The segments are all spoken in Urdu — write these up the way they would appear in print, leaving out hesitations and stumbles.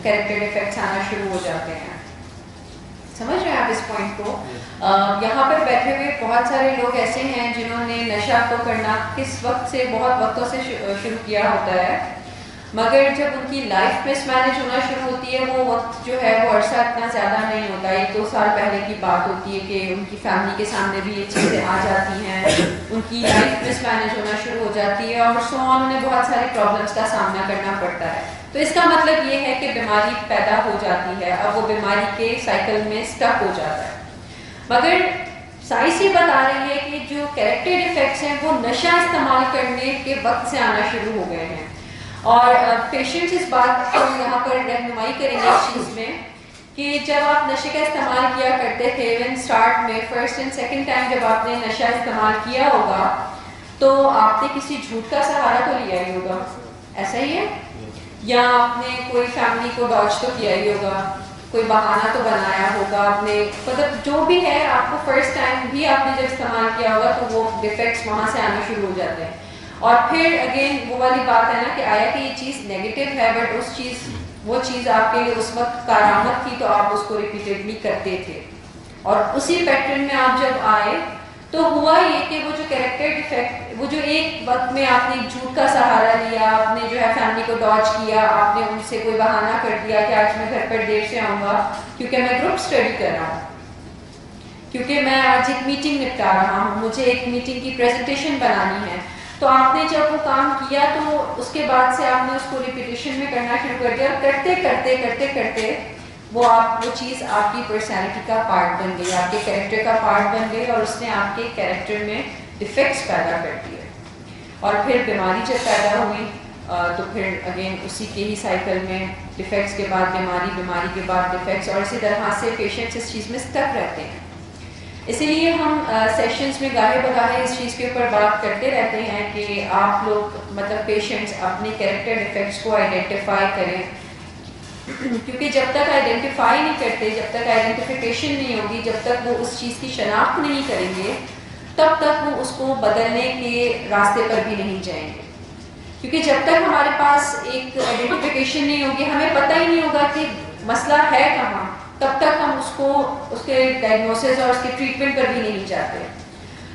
کیریکٹر ڈیفیکٹس آنا شروع ہو جاتے ہیں. سمجھ رہے ہیں آپ اس پوائنٹ کو؟ یہاں پر بیٹھے ہوئے بہت سارے لوگ ایسے ہیں جنہوں نے نشہ تو کرنا کس وقت سے بہت وقتوں سے شروع کیا ہوتا ہے، مگر جب ان کی لائف مس مینج ہونا شروع ہوتی ہے وہ وقت جو ہے وہ عرصہ اتنا زیادہ نہیں ہوتا. 1-2 سال پہلے کی بات ہوتی ہے کہ ان کی فیملی کے سامنے بھی یہ چیزیں آ جاتی ہیں، ان کی لائف مس مینج ہونا شروع ہو جاتی ہے اور سو انہیں بہت ساری پرابلمس کا سامنا کرنا پڑتا ہے. تو اس کا مطلب یہ ہے کہ بیماری پیدا ہو جاتی ہے، اب وہ بیماری کے سائیکل میں اسٹک ہو جاتا ہے. مگر سائنس یہ بتا رہی ہے کہ جو کیریکٹر ڈیفیکٹس ہیں وہ نشہ استعمال کرنے کے وقت سے آنا شروع ہو گئے ہیں. اور پیشنٹس اس بات کو یہاں پر رہنمائی کریں گے اس چیز میں کہ جب آپ نشے کا استعمال کیا کرتے تھے ایون اسٹارٹ میں فرسٹ اینڈ سیکنڈ ٹائم جب آپ نے نشہ استعمال کیا ہوگا تو آپ نے کسی جھوٹ کا سہارا تو لیا ہی ہوگا، ایسا ہی ہے؟ یا آپ نے کوئی فیملی کو ڈاج تو کیا ہی ہوگا، کوئی بہانہ تو بنایا ہوگا آپ نے، مطلب جو بھی ہے آپ کو فرسٹ ٹائم بھی آپ نے جب استعمال کیا ہوگا تو وہ ڈیفیکٹس وہاں سے آنا شروع ہو جاتے ہیں. اور پھر اگین وہ والی بات ہے نا کہ آیا کہ یہ چیز نیگیٹو ہے بٹ وہ چیز آپ کے لیے اس وقت کارآمد تھی تو آپ اس کو ریپیٹیڈلی کرتے تھے. اور اسی پیٹرن میں آپ جب آئے تو ہوا یہ کہ وہ جو کیریکٹر ڈیفیکٹ، وہ جو ایک وقت میں آپ نے جھوٹ کا سہارا لیا، آپ نے جو ہے فیملی کو ڈاج کیا، آپ نے ان سے کوئی بہانہ کر دیا کہ آج میں گھر پر دیر سے آؤں گا کیونکہ میں گروپ اسٹڈی کر رہا ہوں، کیونکہ میں آج ایک میٹنگ نپٹا رہا ہوں، مجھے ایک میٹنگ کی پریزنٹیشن بنانی ہے. تو آپ نے جب وہ کام کیا تو اس کے بعد سے آپ نے اس کو ریپیٹیشن میں کرنا شروع کر دیا، اور کرتے کرتے کرتے کرتے وہ چیز آپ کی پرسنالٹی کا پارٹ بن گئی، آپ کے کیریکٹر کا پارٹ بن گئی، اور اس نے آپ کے کیریکٹر میں ڈیفیکٹس پیدا کر دیے. اور پھر بیماری جب پیدا ہوئی تو پھر اگین اسی کے ہی سائیکل میں ڈیفیکٹس کے بعد بیماری، بیماری کے بعد ڈیفیکٹس، اور اسی طرح سے پیشنٹس اس چیز میں اسٹک رہتے ہیں. اسی لیے ہم سیشنز میں گاہے بگاہے اس چیز کے اوپر بات کرتے رہتے ہیں کہ آپ لوگ مطلب پیشنٹس اپنے کیریکٹر ڈیفیکٹس کو آئیڈینٹیفائی کریں، کیونکہ جب تک آئیڈینٹیفائی نہیں کرتے، جب تک آئیڈینٹیفیکیشن نہیں ہوگی، جب تک وہ اس چیز کی شناخت نہیں کریں گے تب تک وہ اس کو بدلنے کے راستے پر بھی نہیں جائیں گے. کیونکہ جب تک ہمارے پاس ایک آئیڈینٹیفیکیشن نہیں ہوگی، ہمیں پتہ ہی نہیں ہوگا کہ مسئلہ ہے کہاں، تب تک ہم اس کے ڈائگنوسس اور اس کے ٹریٹمنٹ پر بھی نہیں جاتے.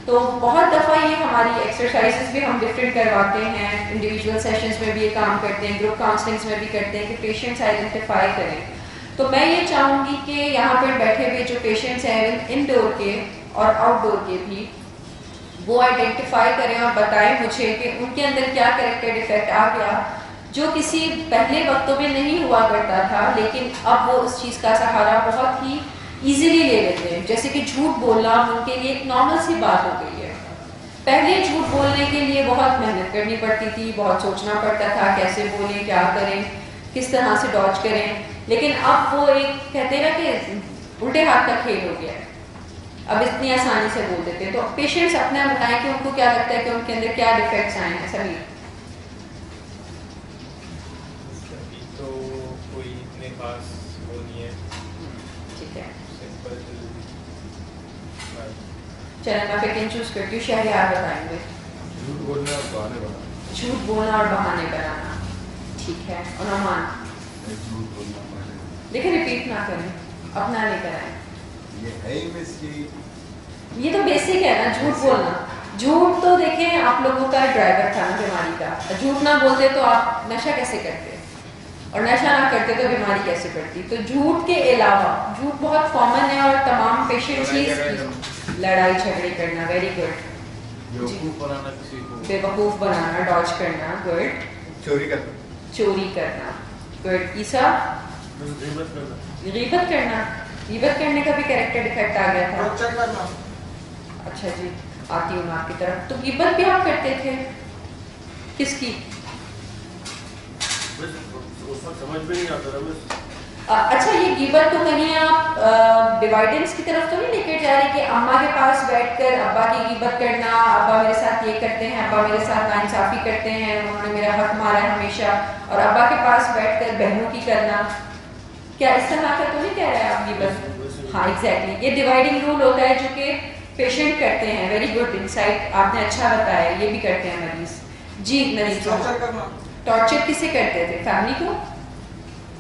تو بہت دفعہ یہ ہماری ایکسرسائزز بھی ہم ڈفرینٹ کرواتے ہیں، انڈیویجول سیشنز میں بھی یہ کام کرتے ہیں، گروپ کاؤنسلنگس میں بھی کرتے ہیں کہ پیشنٹس آئیڈینٹیفائی کریں. تو میں یہ چاہوں گی کہ یہاں پر بیٹھے ہوئے جو پیشنٹس ہیں انڈور کے اور آؤٹ ڈور کے بھی، وہ آئیڈینٹیفائی کریں اور بتائیں مجھے کہ ان کے اندر کیا کیریکٹر ڈیفیکٹ آ گیا جو کسی پہلے وقتوں میں نہیں ہوا کرتا تھا، لیکن اب وہ اس چیز کا سہارا بہت ہی ایزیلی لے لیتے ہیں. جیسے کہ جھوٹ بولنا ان کے لیے ایک نارمل سی بات ہو گئی ہے. پہلے جھوٹ بولنے کے لیے بہت محنت کرنی پڑتی تھی، بہت سوچنا پڑتا تھا کیسے بولیں، کیا کریں، کس طرح سے ڈاج کریں. لیکن اب وہ ایک کہتے ہیں نا کہ الٹے ہاتھ کا کھیل ہو گیا ہے، اب اتنی آسانی سے بول دیتے ہیں. تو پیشنٹس اپنا بتائیں کہ ان کو کیا لگتا ہے کہ ان کے اندر کیا ڈیفیکٹس آئے ہیں. سبھی تو کوئی اتنے خاص وہ نہیں ہے. ٹھیک ہے، سمپل. چلیں میں پیٹرن چوز کرتی ہوں. شہریار بتائیں گے. جھوٹ بولنا اور بہانے بنانا. جھوٹ بولنا اور بہانے بنانا. ٹھیک ہے. اور نعمان جھوٹ بولنا بہانے بنانا. دیکھیں ریپیٹ نہ کریں، اپنا نہیں کرائیں. یہ ہے ہی مس یہ تو بیسک ہے نا جھوٹ بولنا. جھوٹ تو دیکھیں آپ لوگوں کا ڈرائیور تھا نا بیماری کا. جھوٹ نہ بولتے تو آپ نشہ کیسے کرتے، اور نشہ نہ کرتے تو بیماری کیسے پڑتی. تو جھوٹ کے علاوہ جھوٹ بہت کامن ہے اور تمام پیشنٹس ہی لڑائی جھگڑے کرنا. Very good. بیوقوف بنانا کسی کو. بے وقوف بنانا، ڈاج کرنا. گڈ. چوری کرنا. چوری کرنا. گڈ. عیسیٰ غیبت کرنا. غیبت کرنا. غیبت کرنے کا بھی کیریکٹر ڈیفیکٹ آ گیا تھا. چیک کرنا. اچھا جی، آتی ہوں آپ کی طرف. تو غیبت بھی آپ کرتے تھے کس کی؟ اس وقت سمجھ میں نہیں آتا تھا بس. اچھا یہ غیبت تو کہیں آپ ڈیوائڈنس کی طرف تو نہیں لے کے جا رہے کہ اماں کے پاس بیٹھ کر ابا کی غیبت کرنا، ابا میرے ساتھ یہ کرتے ہیں، ابا میرے ساتھ ناانصافی کرتے ہیں، انہوں نے میرا حق مارا ہے ہمیشہ، اور ابا کے پاس بیٹھ کر بہنوں کی کرنا. کیا اس طرح کا تو نہیں کہہ رہے آپ غیبت؟ ہاں ایگزیکٹلی. یہ ڈیوائڈنگ رول ہوتا ہے جو کہ پیشنٹ کرتے ہیں. ویری گڈ انسائٹ، آپ نے اچھا بتایا. یہ بھی کرتے ہیں مریض. جی مریض. ٹارچر کرنا. ٹارچر کسے کرتے تھے؟ فیملی کو.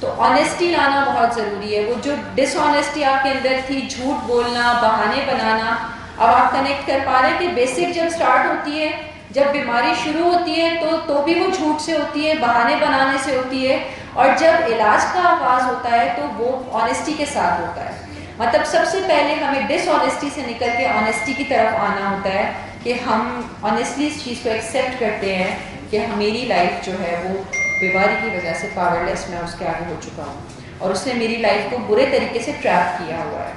تو آنیسٹی لانا بہت ضروری ہے. وہ جو ڈس آنیسٹی آپ کے اندر تھی, جھوٹ بولنا, بہانے بنانا, اب آپ کنیکٹ کر پا رہے ہیں کہ بیسک جب سٹارٹ ہوتی ہے, جب بیماری شروع ہوتی ہے تو بھی وہ جھوٹ سے ہوتی ہے, بہانے بنانے سے ہوتی ہے, اور جب علاج کا آغاز ہوتا ہے تو وہ آنیسٹی کے ساتھ ہوتا ہے. مطلب سب سے پہلے ہمیں ڈس آنیسٹی سے نکل کے آنیسٹی کی طرف آنا ہوتا ہے کہ ہم آنیسٹلی اس چیز کو ایکسیپٹ کرتے ہیں کہ میری لائف جو ہے وہ بیماری کی وجہ سے پاورلیس میں اس کے آگے ہو چکا ہوں, اور اس نے میری لائف کو برے طریقے سے ٹریپ کیا ہوا ہے.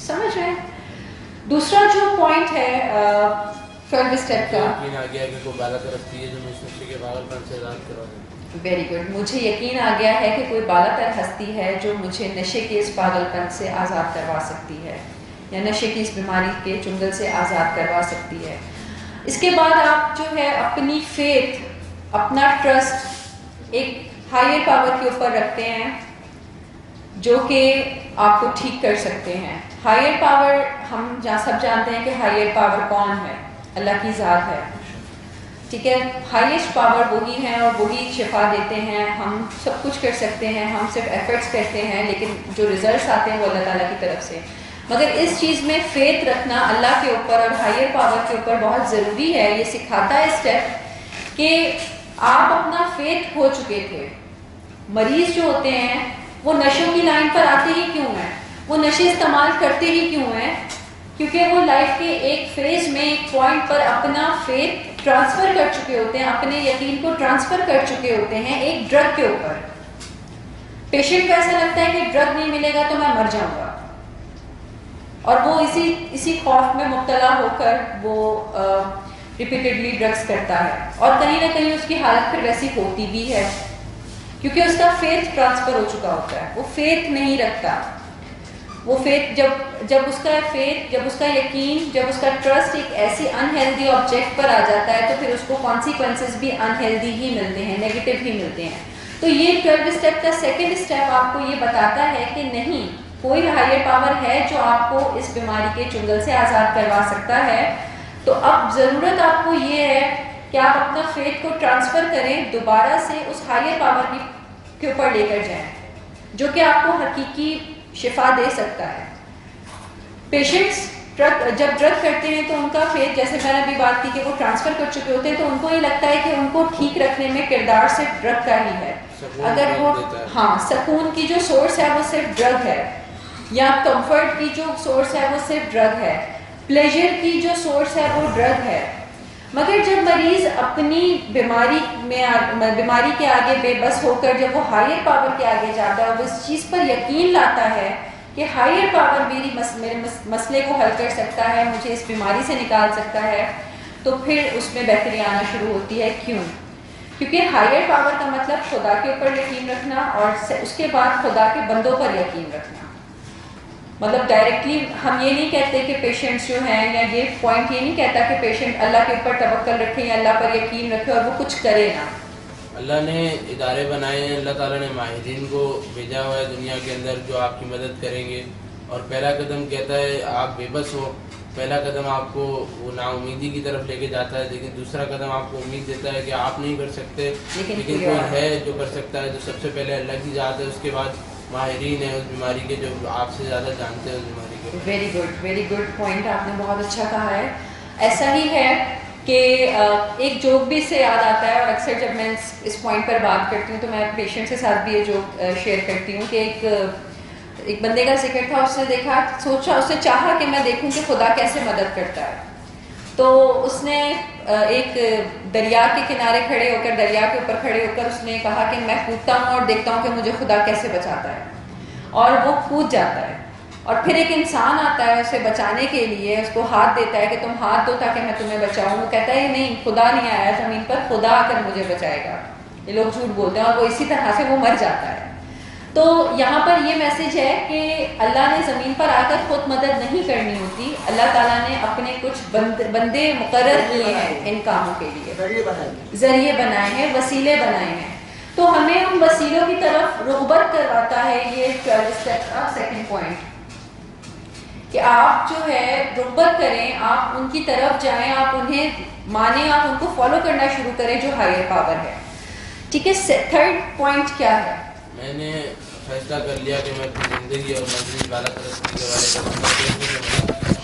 سمجھ رہے ہیں؟ دوسرا جو پوائنٹ ہے فرسٹ اسٹیپ کا, یقین آ گیا کہ کوئی بالا ترستی ہے جو مجھ نشے کے پاگلپن سے آزاد کروا دے. Very good. مجھے یقین آ گیا ہے کہ کوئی بالا تر ہستی ہے جو مجھے نشے کے اس پاگلپن سے آزاد کروا سکتی ہے, یا نشے کی اس بیماری کے چنگل سے آزاد کروا سکتی ہے. اس کے بعد آپ جو ہے اپنی فیتھ, اپنا ٹرسٹ ایک ہائر پاور کے اوپر رکھتے ہیں جو کہ آپ کو ٹھیک کر سکتے ہیں. ہائر پاور ہم سب جانتے ہیں کہ ہائر پاور کون ہے, اللہ کی ذات ہے. ٹھیک ہے, ہائیسٹ پاور وہی ہیں اور وہی شفا دیتے ہیں. ہم سب کچھ کر سکتے ہیں, ہم صرف ایفرٹس کرتے ہیں, لیکن جو ریزلٹس آتے ہیں وہ اللہ تعالیٰ کی طرف سے. مگر اس چیز میں فیتھ رکھنا اللہ کے اوپر اور ہائر پاور کے اوپر بہت ضروری ہے. یہ سکھاتا ہے اسٹیپ کہ آپ اپنا فیتھ کھو چکے تھے. مریض جو ہوتے ہیں وہ نشوں کی لائن پر آتے ہی کیوں ہیں, وہ نشے استعمال کرتے ہی کیوں ہیں؟ کیونکہ وہ لائف کے ایک فیز میں, ایک پوائنٹ پر اپنا فیتھ ٹرانسفر کر چکے ہوتے ہیں, اپنے یقین کو ٹرانسفر کر چکے ہوتے ہیں ایک ڈرگ کے اوپر. پیشنٹ کو ایسا لگتا ہے کہ ڈرگ نہیں ملے گا تو میں مر جاؤں گا, اور وہ اسی خوف میں مبتلا ہو کر وہ ریپیٹڈلی ڈرگس کرتا ہے, اور کہیں نہ کہیں اس کی حالت پھر ویسی ہوتی بھی ہے کیونکہ اس کا فیتھ ٹرانسفر ہو چکا ہوتا ہے. وہ فیتھ نہیں رکھتا. وہ فیتھ جب اس کا یقین, جب اس کا ٹرسٹ ایک ایسی انہیلدی آبجیکٹ پر آ جاتا ہے تو پھر اس کو کانسیکوینسز بھی انہیلدی ہی ملتے ہیں, نیگیٹو ہی ملتے ہیں. تو یہ 12 اسٹیپ کا سیکنڈ اسٹیپ آپ کو یہ بتاتا ہے کہ نہیں, کوئی ہائر پاور ہے جو آپ کو اس بیماری کے چنگل سے آزاد کروا سکتا ہے. تو اب ضرورت آپ کو یہ ہے کہ آپ اپنا فیتھ کو ٹرانسفر کریں, دوبارہ سے اس ہائر پاور کے اوپر لے کر جائیں جو کہ آپ کو حقیقی شفا دے سکتا ہے. پیشنٹس جب ڈرگ کرتے ہیں تو ان کا فیتھ, جیسے میں نے ابھی بات کی کہ وہ ٹرانسفر کر چکے ہوتے ہیں, تو ان کو یہ لگتا ہے کہ ان کو ٹھیک رکھنے میں کردار صرف ڈرگ کا ہی ہے. اگر وہ سکون کی جو سورس ہے وہ صرف ڈرگ ہے, یا کمفرٹ کی جو سورس ہے وہ صرف ڈرگ ہے, پلیجر کی جو سورس ہے وہ ڈرگ ہے. مگر جب مریض اپنی بیماری کے آگے بے بس ہو کر جب وہ ہائر پاور کے آگے جاتا ہے اور اس چیز پر یقین لاتا ہے کہ ہائر پاور میرے مسئلے کو حل کر سکتا ہے, مجھے اس بیماری سے نکال سکتا ہے, تو پھر اس میں بہتری آنا شروع ہوتی ہے. کیوں؟ کیونکہ ہائر پاور کا مطلب خدا کے اوپر یقین رکھنا اور اس کے بعد خدا کے بندوں پر یقین رکھنا. مطلب ڈائریکٹلی ہم یہ نہیں کہتے کہ پیشنٹس جو ہیں, یا یہ پوائنٹ یہ نہیں کہتا کہ پیشنٹ اللہ کے اوپر توکل رکھے یا اللہ پر یقین رکھے اور وہ کچھ کرے نا. اللہ نے ادارے بنائے ہیں, اللہ تعالیٰ نے ماہرین کو بھیجا ہوا ہے دنیا کے اندر جو آپ کی مدد کریں گے. اور پہلا قدم کہتا ہے آپ بے بس ہو, پہلا قدم آپ کو وہ نا امیدی کی طرف لے کے جاتا ہے, لیکن دوسرا قدم آپ کو امید دیتا ہے کہ آپ نہیں کر سکتے لیکن کوئی ہے جو کر سکتا ہے. تو سب سے پہلے اللہ کی ذات ہے, اس کے بعد ماہرین ہیں اس بیماری کے جو آپ سے زیادہ جانتے ہیں اس بیماری کے. ویری گڈ پوائنٹ آپ نے بہت اچھا کہا ہے. ایسا ہی ہے کہ ایک جوک بھی اس سے یاد آتا ہے, اور اکثر جب میں اس پوائنٹ پر بات کرتی ہوں تو میں پیشنٹ کے ساتھ بھی یہ جوک شیئر کرتی ہوں کہ ایک بندے کا ذکر تھا, اس نے دیکھا, سوچا, اس نے چاہا کہ میں دیکھوں کہ خدا کیسے مدد کرتا ہے. تو اس نے ایک دریا کے کنارے کھڑے ہو کر, دریا کے اوپر کھڑے ہو کر اس نے کہا کہ میں کودتا ہوں اور دیکھتا ہوں کہ مجھے خدا کیسے بچاتا ہے. اور وہ کود جاتا ہے, اور پھر ایک انسان آتا ہے اسے بچانے کے لیے, اس کو ہاتھ دیتا ہے کہ تم ہاتھ دو تاکہ میں تمہیں بچاؤں. وہ کہتا ہے نہیں, خدا نہیں آیا زمین پر, خدا آ کر مجھے بچائے گا. یہ لوگ جھوٹ بولتے ہیں, اور وہ اسی طرح سے وہ مر جاتا ہے. تو یہاں پر یہ میسج ہے کہ اللہ نے زمین پر آ کر خود مدد نہیں کرنی ہوتی, اللہ تعالیٰ نے اپنے کچھ بندے مقرر کیے ہیں ان کاموں کے لیے, ذریعے بنائے ہیں, وسیلے بنائے ہیں. تو ہمیں ان وسیلوں کی طرف رغبت کرواتا ہے یہ 12 اسٹیپ کا سیکنڈ پوائنٹ, کہ آپ جو ہے رغبت کریں, آپ ان کی طرف جائیں, آپ انہیں مانیں, آپ ان کو فالو کرنا شروع کریں جو ہائر پاور ہے. ٹھیک ہے. تھرڈ پوائنٹ کیا ہے؟ میں نے فیصلہ کر لیا کہ میں اپنی زندگی اور منزل بالا ترقی کے والے کا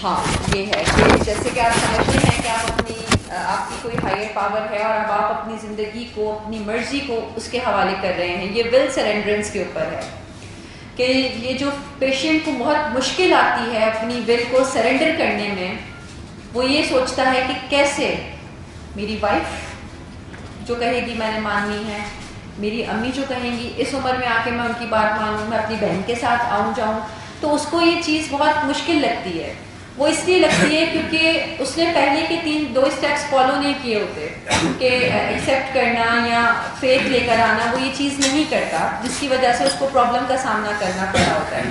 ہاں یہ ہے کہ جیسے کہ آپ سمجھتے ہیں کہ آپ اپنی آپ کی کوئی ہائر پاور ہے اور اب آپ اپنی زندگی کو اپنی مرضی کو اس کے حوالے کر رہے ہیں. یہ ول سرنڈرنس کے اوپر ہے کہ یہ جو پیشنٹ کو بہت مشکل آتی ہے اپنی ول کو سرنڈر کرنے میں, وہ یہ سوچتا ہے کہ کیسے میری وائف جو کہے گی میں نے ماننی ہے, میری امی جو کہیں گی اس عمر میں آ کے میں ان کی بات مانوں, میں اپنی بہن کے ساتھ آؤں جاؤں. تو اس کو یہ چیز بہت مشکل لگتی ہے. وہ اس لیے لگتی ہے کیونکہ اس نے پہلے کے 2 اسٹیپس فالو نہیں کیے ہوتے کہ ایکسیپٹ کرنا یا فیتھ لے کر آنا, وہ یہ چیز نہیں کرتا جس کی وجہ سے اس کو پرابلم کا سامنا کرنا پڑا ہوتا ہے.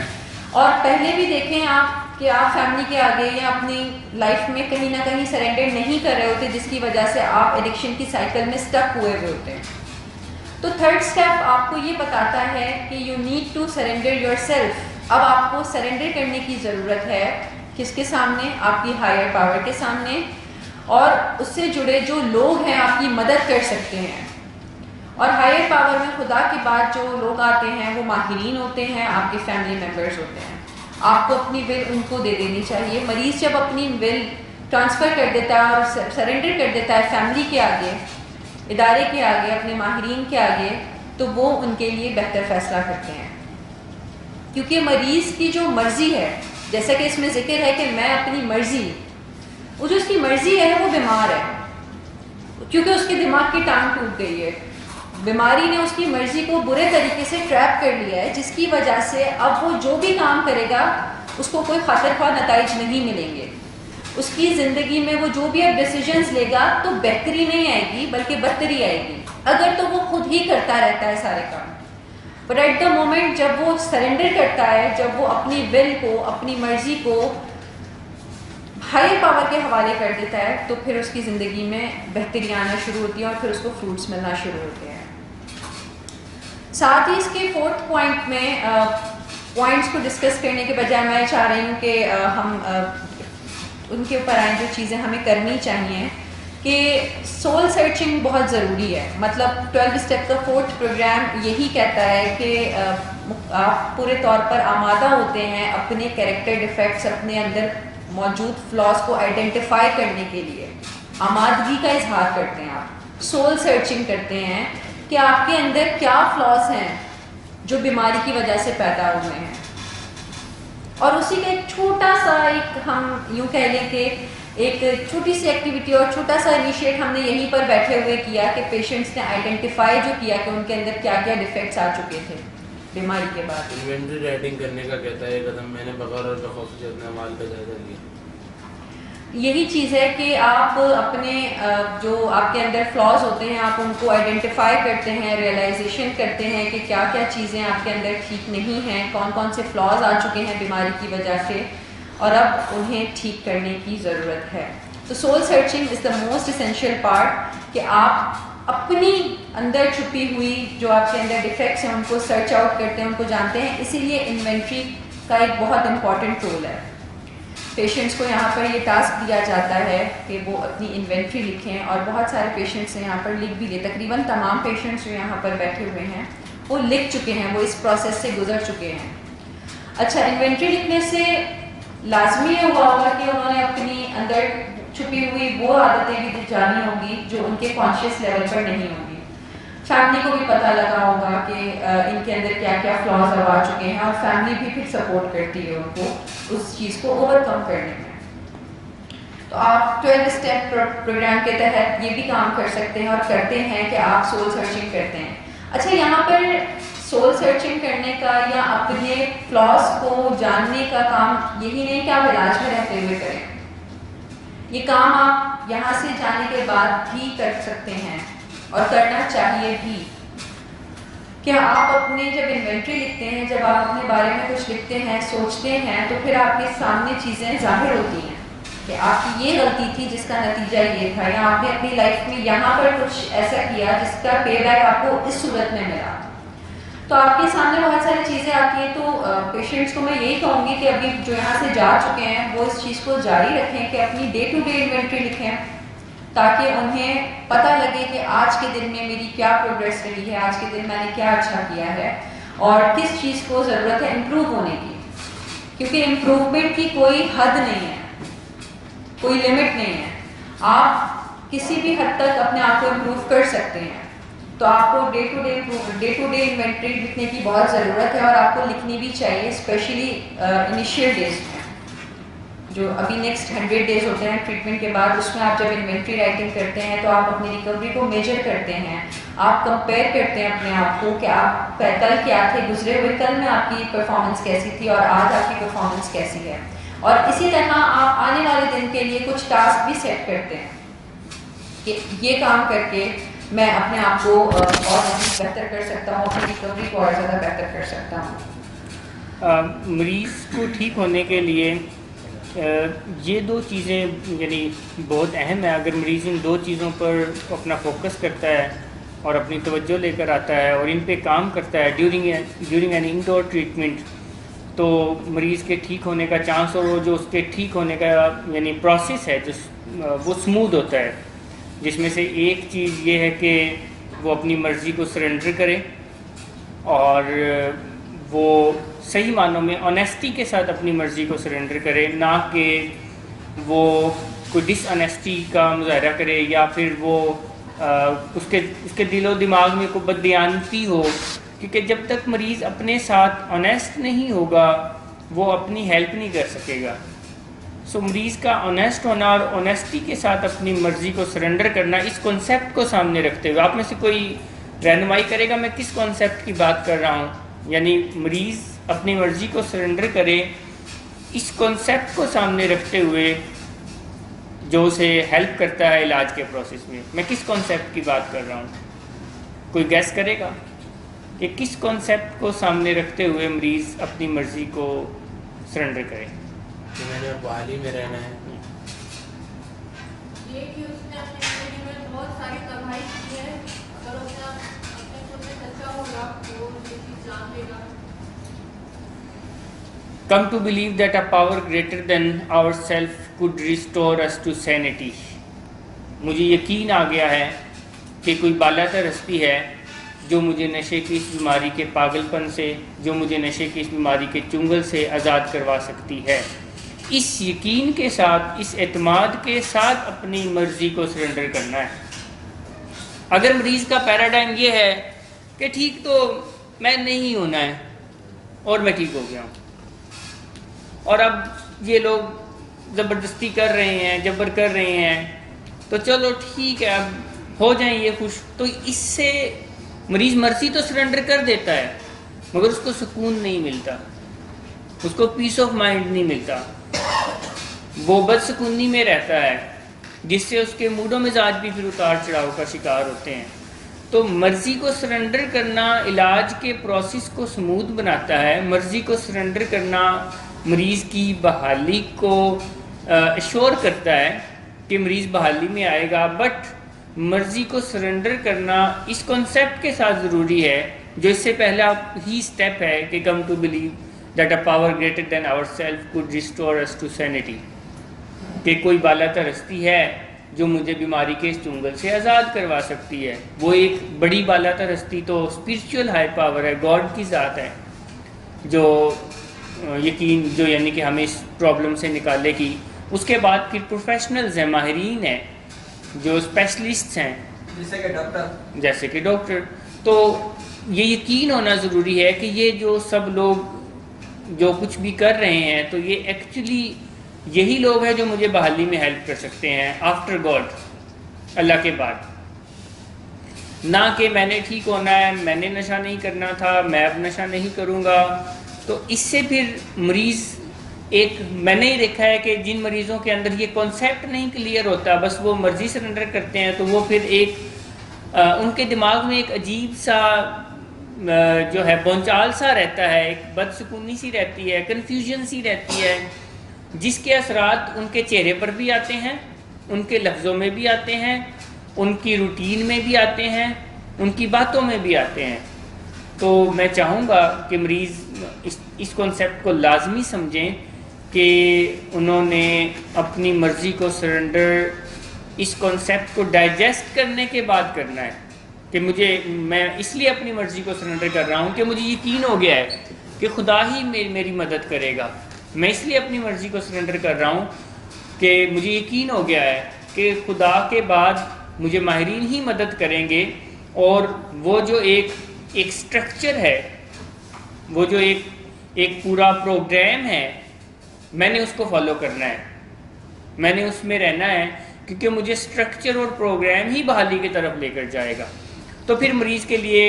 اور پہلے بھی دیکھیں آپ کہ آپ فیملی کے آگے یا اپنی لائف میں کہیں نہ کہیں سرنڈر نہیں کر رہے ہوتے, جس کی وجہ سے آپ ایڈکشن کی سائیکل میں اسٹک ہوئے ہوتے ہیں. تو 3rd اسٹیپ آپ کو یہ بتاتا ہے کہ you need to surrender yourself. اب آپ کو سرنڈر کرنے کی ضرورت ہے کس کے سامنے؟ آپ کی ہائر پاور کے سامنے, اور اس سے جڑے جو لوگ ہیں آپ کی مدد کر سکتے ہیں. اور ہائر پاور میں خدا کے بعد جو لوگ آتے ہیں وہ ماہرین ہوتے ہیں, آپ کے فیملی ممبرز ہوتے ہیں. آپ کو اپنی ول ان کو دے دینی چاہیے. مریض جب اپنی ول ٹرانسفر کر دیتا ہے اور سرنڈر کر دیتا ہے فیملی کے آگے, ادارے کے آگے, اپنے ماہرین کے آگے, تو وہ ان کے لیے بہتر فیصلہ کرتے ہیں. کیونکہ مریض کی جو مرضی ہے, جیسا کہ اس میں ذکر ہے کہ میں اپنی مرضی, وہ جو اس کی مرضی ہے وہ بیمار ہے کیونکہ اس کے دماغ کی ٹانگ ٹوٹ گئی ہے. بیماری نے اس کی مرضی کو برے طریقے سے ٹریپ کر لیا ہے, جس کی وجہ سے اب وہ جو بھی کام کرے گا اس کو کوئی خاطر خواہ نتائج نہیں ملیں گے. اس کی زندگی میں وہ جو بھی اب ڈیسیجنز لے گا تو بہتری نہیں آئے گی بلکہ بدتری آئے گی, اگر تو وہ خود ہی کرتا رہتا ہے سارے کام. بٹ ایٹ دا مومنٹ جب وہ سرنڈر کرتا ہے, جب وہ اپنی ول کو, اپنی مرضی کو ہائر پاور کے حوالے کر دیتا ہے, تو پھر اس کی زندگی میں بہتری آنا شروع ہوتی ہے اور پھر اس کو فروٹس ملنا شروع ہوتے ہیں. ساتھ ہی اس کے 4تھ پوائنٹ میں پوائنٹس کو ڈسکس کرنے کے بجائے میں چاہ رہی ہوں کہ ہم ان کے اوپر آئیں جو چیزیں ہمیں کرنی چاہیے. کہ سول سرچنگ بہت ضروری ہے. مطلب 12 اسٹیپ کا 4تھ پروگرام یہی کہتا ہے کہ آپ پورے طور پر آمادہ ہوتے ہیں اپنے کیریکٹر ڈیفیکٹس, اپنے اندر موجود فلاز کو آئیڈینٹیفائی کرنے کے لیے آمادگی کا اظہار کرتے ہیں. آپ سول سرچنگ کرتے ہیں کہ آپ کے اندر کیا فلاز ہیں جو بیماری کی وجہ سے پیدا ہوئے ہیں. اور اسی کا ایک چھوٹا سا ہم یوں کہہ لیں کہ ایک چھوٹی سی ایکٹیویٹی اور چھوٹا سا انیشیٹ ہم نے یہیں پر بیٹھے ہوئے کیا کہ پیشنٹس نے آئیڈینٹیفائی جو کیا کہ ان کے اندر کیا کیا ڈیفیکٹس آ چکے تھے بیماری کے بعد. انوینٹری رائٹنگ کرنے کا کہتا ہے قدم میں نے بغور اور بخوف سے اپنے مال کا جائزہ لیا. یہی چیز ہے کہ آپ اپنے جو آپ کے اندر فلاز ہوتے ہیں آپ ان کو آئیڈینٹیفائی کرتے ہیں, ریئلائزیشن کرتے ہیں کہ کیا کیا چیزیں آپ کے اندر ٹھیک نہیں ہیں, کون کون سے فلاز آ چکے ہیں بیماری کی وجہ سے, اور اب انہیں ٹھیک کرنے کی ضرورت ہے. تو civil searching is the most essential part کہ آپ اپنی اندر چھپی ہوئی جو آپ کے اندر ڈیفیکٹس ہیں ان کو سرچ آؤٹ کرتے ہیں, ان کو جانتے ہیں. اسی لیے انوینٹری کا ایک بہت امپورٹنٹ رول ہے. پیشنٹس کو یہاں پر یہ ٹاسک دیا جاتا ہے کہ وہ اپنی انوینٹری لکھیں, اور بہت سارے پیشنٹس ہیں یہاں پر لکھ بھی لے. تقریباً تمام پیشنٹس جو یہاں پر بیٹھے ہوئے ہیں وہ لکھ چکے ہیں, وہ اس پروسیس سے گزر چکے ہیں. اچھا, انوینٹری لکھنے سے لازمی یہ ہوا ہوگا کہ انہوں نے اپنی اندر چھپی ہوئی وہ عادتیں بھی جانی ہوں گی جو ان کے کانشیس لیول پر نہیں ہوں گی. فیملی کو بھی پتہ لگا ہوگا کہ ان کے اندر کیا کیا فلاز اب آ چکے ہیں, اور فیملی بھی پھر سپورٹ کرتی ہے ان کو اس چیز کو اوور کم کرنے میں. تو آپ 12 اسٹیپ پروگرام کے تحت یہ بھی کام کر سکتے ہیں اور کرتے ہیں کہ آپ سول سرچنگ کرتے ہیں. اچھا, یہاں پر سول سرچنگ کرنے کا یا اپنے فلاز کو جاننے کا کام یہی نہیں کہ آپ علاج میں رہتے ہوئے کریں. یہ کام آپ یہاں سے جانے کے بعد بھی کر سکتے ہیں اور کرنا چاہیے بھی. کہ آپ اپنے جب انوینٹری لکھتے ہیں, جب آپ اپنے بارے میں کچھ لکھتے ہیں, سوچتے ہیں, تو پھر آپ کے سامنے چیزیں ظاہر ہوتی ہیں کہ آپ کی یہ غلطی تھی جس کا نتیجہ یہ تھا, یا آپ نے اپنی لائف میں یہاں پر کچھ ایسا کیا جس کا پے بیک آپ کو اس صورت میں ملا. تو آپ کے سامنے بہت ساری چیزیں آتی ہیں. تو پیشنٹس کو میں یہی کہوں گی کہ ابھی جو یہاں سے جا چکے ہیں وہ اس چیز کو جاری رکھیں کہ اپنی ڈے ٹو ڈے انوینٹری لکھیں, تاکہ انہیں پتہ لگے کہ آج کے دن میں میری کیا پروگریس رہی ہے, آج کے دن میں نے کیا اچھا کیا ہے. اور کس چیز کو ضرورت ہے امپروو ہونے کی، کیونکہ امپروومنٹ کی کوئی حد نہیں ہے، کوئی لمٹ نہیں ہے. آپ کسی بھی حد تک اپنے آپ کو امپروو کر سکتے ہیں. تو آپ کو ڈے ٹو ڈے انوینٹری لکھنے کی بہت ضرورت ہے، اور آپ کو لکھنی بھی چاہیے، اسپیشلی انیشیل ڈیز میں، جو ابھی نیکسٹ 100 ڈیز ہوتے ہیں ٹریٹمنٹ کے بعد. اس میں آپ جب انوینٹری رائٹنگ کرتے ہیں تو آپ اپنی ریکوری کو میجر کرتے ہیں، آپ کمپیئر کرتے ہیں اپنے آپ کو کہ آپ کل کیا تھے، گزرے ہوئے کل میں آپ کی پرفارمنس کیسی تھی اور آج آپ کی پرفارمنس کیسی ہے. اور اسی طرح آپ آنے والے دن کے لیے کچھ ٹاسک بھی سیٹ کرتے ہیں کہ یہ کام کر کے میں اپنے آپ کو اور بہتر کر سکتا ہوں، اپنی ریکوری کو اور زیادہ بہتر کر سکتا ہوں. مریض کو ٹھیک ہونے کے لیے یہ دو چیزیں یعنی بہت اہم ہے. اگر مریض ان دو چیزوں پر اپنا فوکس کرتا ہے اور اپنی توجہ لے کر آتا ہے اور ان پہ کام کرتا ہے ڈیورنگ این انڈور ٹریٹمنٹ، تو مریض کے ٹھیک ہونے کا چانس اور وہ جو اس کے ٹھیک ہونے کا یعنی پروسیس ہے وہ سموتھ ہوتا ہے. جس میں سے ایک چیز یہ ہے کہ وہ اپنی مرضی کو سرنڈر کرے اور وہ صحیح معنوں میں آنیسٹی کے ساتھ اپنی مرضی کو سرنڈر کرے، نہ کہ وہ کوئی ڈس آنیسٹی کا مظاہرہ کرے یا پھر وہ اس کے دل و دماغ میں کوئی بددیانتی ہو. کیونکہ جب تک مریض اپنے ساتھ آنیسٹ نہیں ہوگا وہ اپنی ہیلپ نہیں کر سکے گا. سو مریض کا آنیسٹ ہونا اور آنیسٹی کے ساتھ اپنی مرضی کو سرنڈر کرنا، اس کانسیپٹ کو سامنے رکھتے ہوئے آپ میں سے کوئی رہنمائی کرے گا میں کس کانسیپٹ کی بات کر رہا ہوں؟ یعنی مریض اپنی مرضی کو سرنڈر کرے، اس کانسیپٹ کو سامنے رکھتے ہوئے جو اسے ہیلپ کرتا ہے علاج کے پروسیس میں. میں کس کانسیپٹ کی بات کر رہا ہوں؟ کوئی گیس کرے گا کہ کس کانسیپٹ کو سامنے رکھتے ہوئے مریض اپنی مرضی کو سرنڈر کرے؟ کہ میں نے بحالی میں رہنا ہے. یہ کہ اس نے اپنی زندگی میں بہت ساری تباہی کی ہے، اگر اس نے اپنے خود میں سچا ہوگا تو وہ یہ چیز جان لے گا. Come to believe that a power greater than ourself could restore us to sanity. مجھے یقین آ گیا ہے کہ کوئی بالا تر ہستی ہے جو مجھے نشے کی اس بیماری کے پاگل پن سے، جو مجھے نشے کی اس بیماری کے چنگل سے آزاد کروا سکتی ہے. اس یقین کے ساتھ، اس اعتماد کے ساتھ اپنی مرضی کو سرنڈر کرنا ہے. اگر مریض کا پیراڈائم یہ ہے کہ ٹھیک تو میں نہیں ہونا ہے اور میں ٹھیک ہو گیا ہوں اور اب یہ لوگ زبردستی کر رہے ہیں، جبر کر رہے ہیں، تو چلو ٹھیک ہے اب ہو جائیں یہ خوش، تو اس سے مریض مرضی تو سرنڈر کر دیتا ہے مگر اس کو سکون نہیں ملتا، اس کو پیس آف مائنڈ نہیں ملتا، وہ بدسکونی میں رہتا ہے جس سے اس کے موڈ و مزاج بھی پھر اتار چڑھاؤ کا شکار ہوتے ہیں. تو مرضی کو سرنڈر کرنا علاج کے پروسیس کو سموتھ بناتا ہے. مرضی کو سرنڈر کرنا مریض کی بحالی کو ایشور کرتا ہے کہ مریض بحالی میں آئے گا. بٹ مرضی کو سرنڈر کرنا اس کنسیپٹ کے ساتھ ضروری ہے جو اس سے پہلا ہی سٹیپ ہے کہ come to believe that a power greater than our self could restore us to sanity, کہ کوئی بالا تر ہستی ہے جو مجھے بیماری کے اس چنگل سے آزاد کروا سکتی ہے. وہ ایک بڑی بالا تر ہستی تو اسپرچول ہائی پاور ہے، گاڈ کی ذات ہے، جو یقین جو یعنی کہ ہمیں اس پرابلم سے نکالے گی. اس کے بعد پھر پروفیشنلز ہیں، ماہرین ہیں، جو اسپیشلسٹس ہیں جیسے کہ ڈاکٹر. تو یہ یقین ہونا ضروری ہے کہ یہ جو سب لوگ جو کچھ بھی کر رہے ہیں تو یہ ایکچولی یہی لوگ ہیں جو مجھے بحالی میں ہیلپ کر سکتے ہیں آفٹر گاڈ، اللہ کے بعد. نہ کہ میں نے ٹھیک ہونا ہے، میں نے نشہ نہیں کرنا تھا، میں اب نشہ نہیں کروں گا. تو اس سے پھر مریض ایک میں نے ہی دیکھا ہے کہ جن مریضوں کے اندر یہ کانسیپٹ نہیں کلیئر ہوتا، بس وہ مرضی سرنڈر کرتے ہیں، تو وہ پھر ایک ان کے دماغ میں ایک عجیب سا جو ہے بونچال سا رہتا ہے، ایک بدسکونی سی رہتی ہے، کنفیوژن سی رہتی ہے، جس کے اثرات ان کے چہرے پر بھی آتے ہیں، ان کے لفظوں میں بھی آتے ہیں، ان کی روٹین میں بھی آتے ہیں، ان کی باتوں میں بھی آتے ہیں. تو میں چاہوں گا کہ مریض اس کانسیپٹ کو لازمی سمجھیں کہ انہوں نے اپنی مرضی کو سرنڈر اس کانسیپٹ کو ڈائجسٹ کرنے کے بعد کرنا ہے. کہ میں اس لیے اپنی مرضی کو سرنڈر کر رہا ہوں کہ مجھے یقین ہو گیا ہے کہ خدا ہی میری مدد کرے گا. میں اس لیے اپنی مرضی کو سرنڈر کر رہا ہوں کہ مجھے یقین ہو گیا ہے کہ خدا کے بعد مجھے ماہرین ہی مدد کریں گے، اور وہ جو ایک سٹرکچر ہے، وہ جو ایک پورا پروگرام ہے، میں نے اس کو فالو کرنا ہے، میں نے اس میں رہنا ہے، کیونکہ مجھے سٹرکچر اور پروگرام ہی بحالی کی طرف لے کر جائے گا. تو پھر مریض کے لیے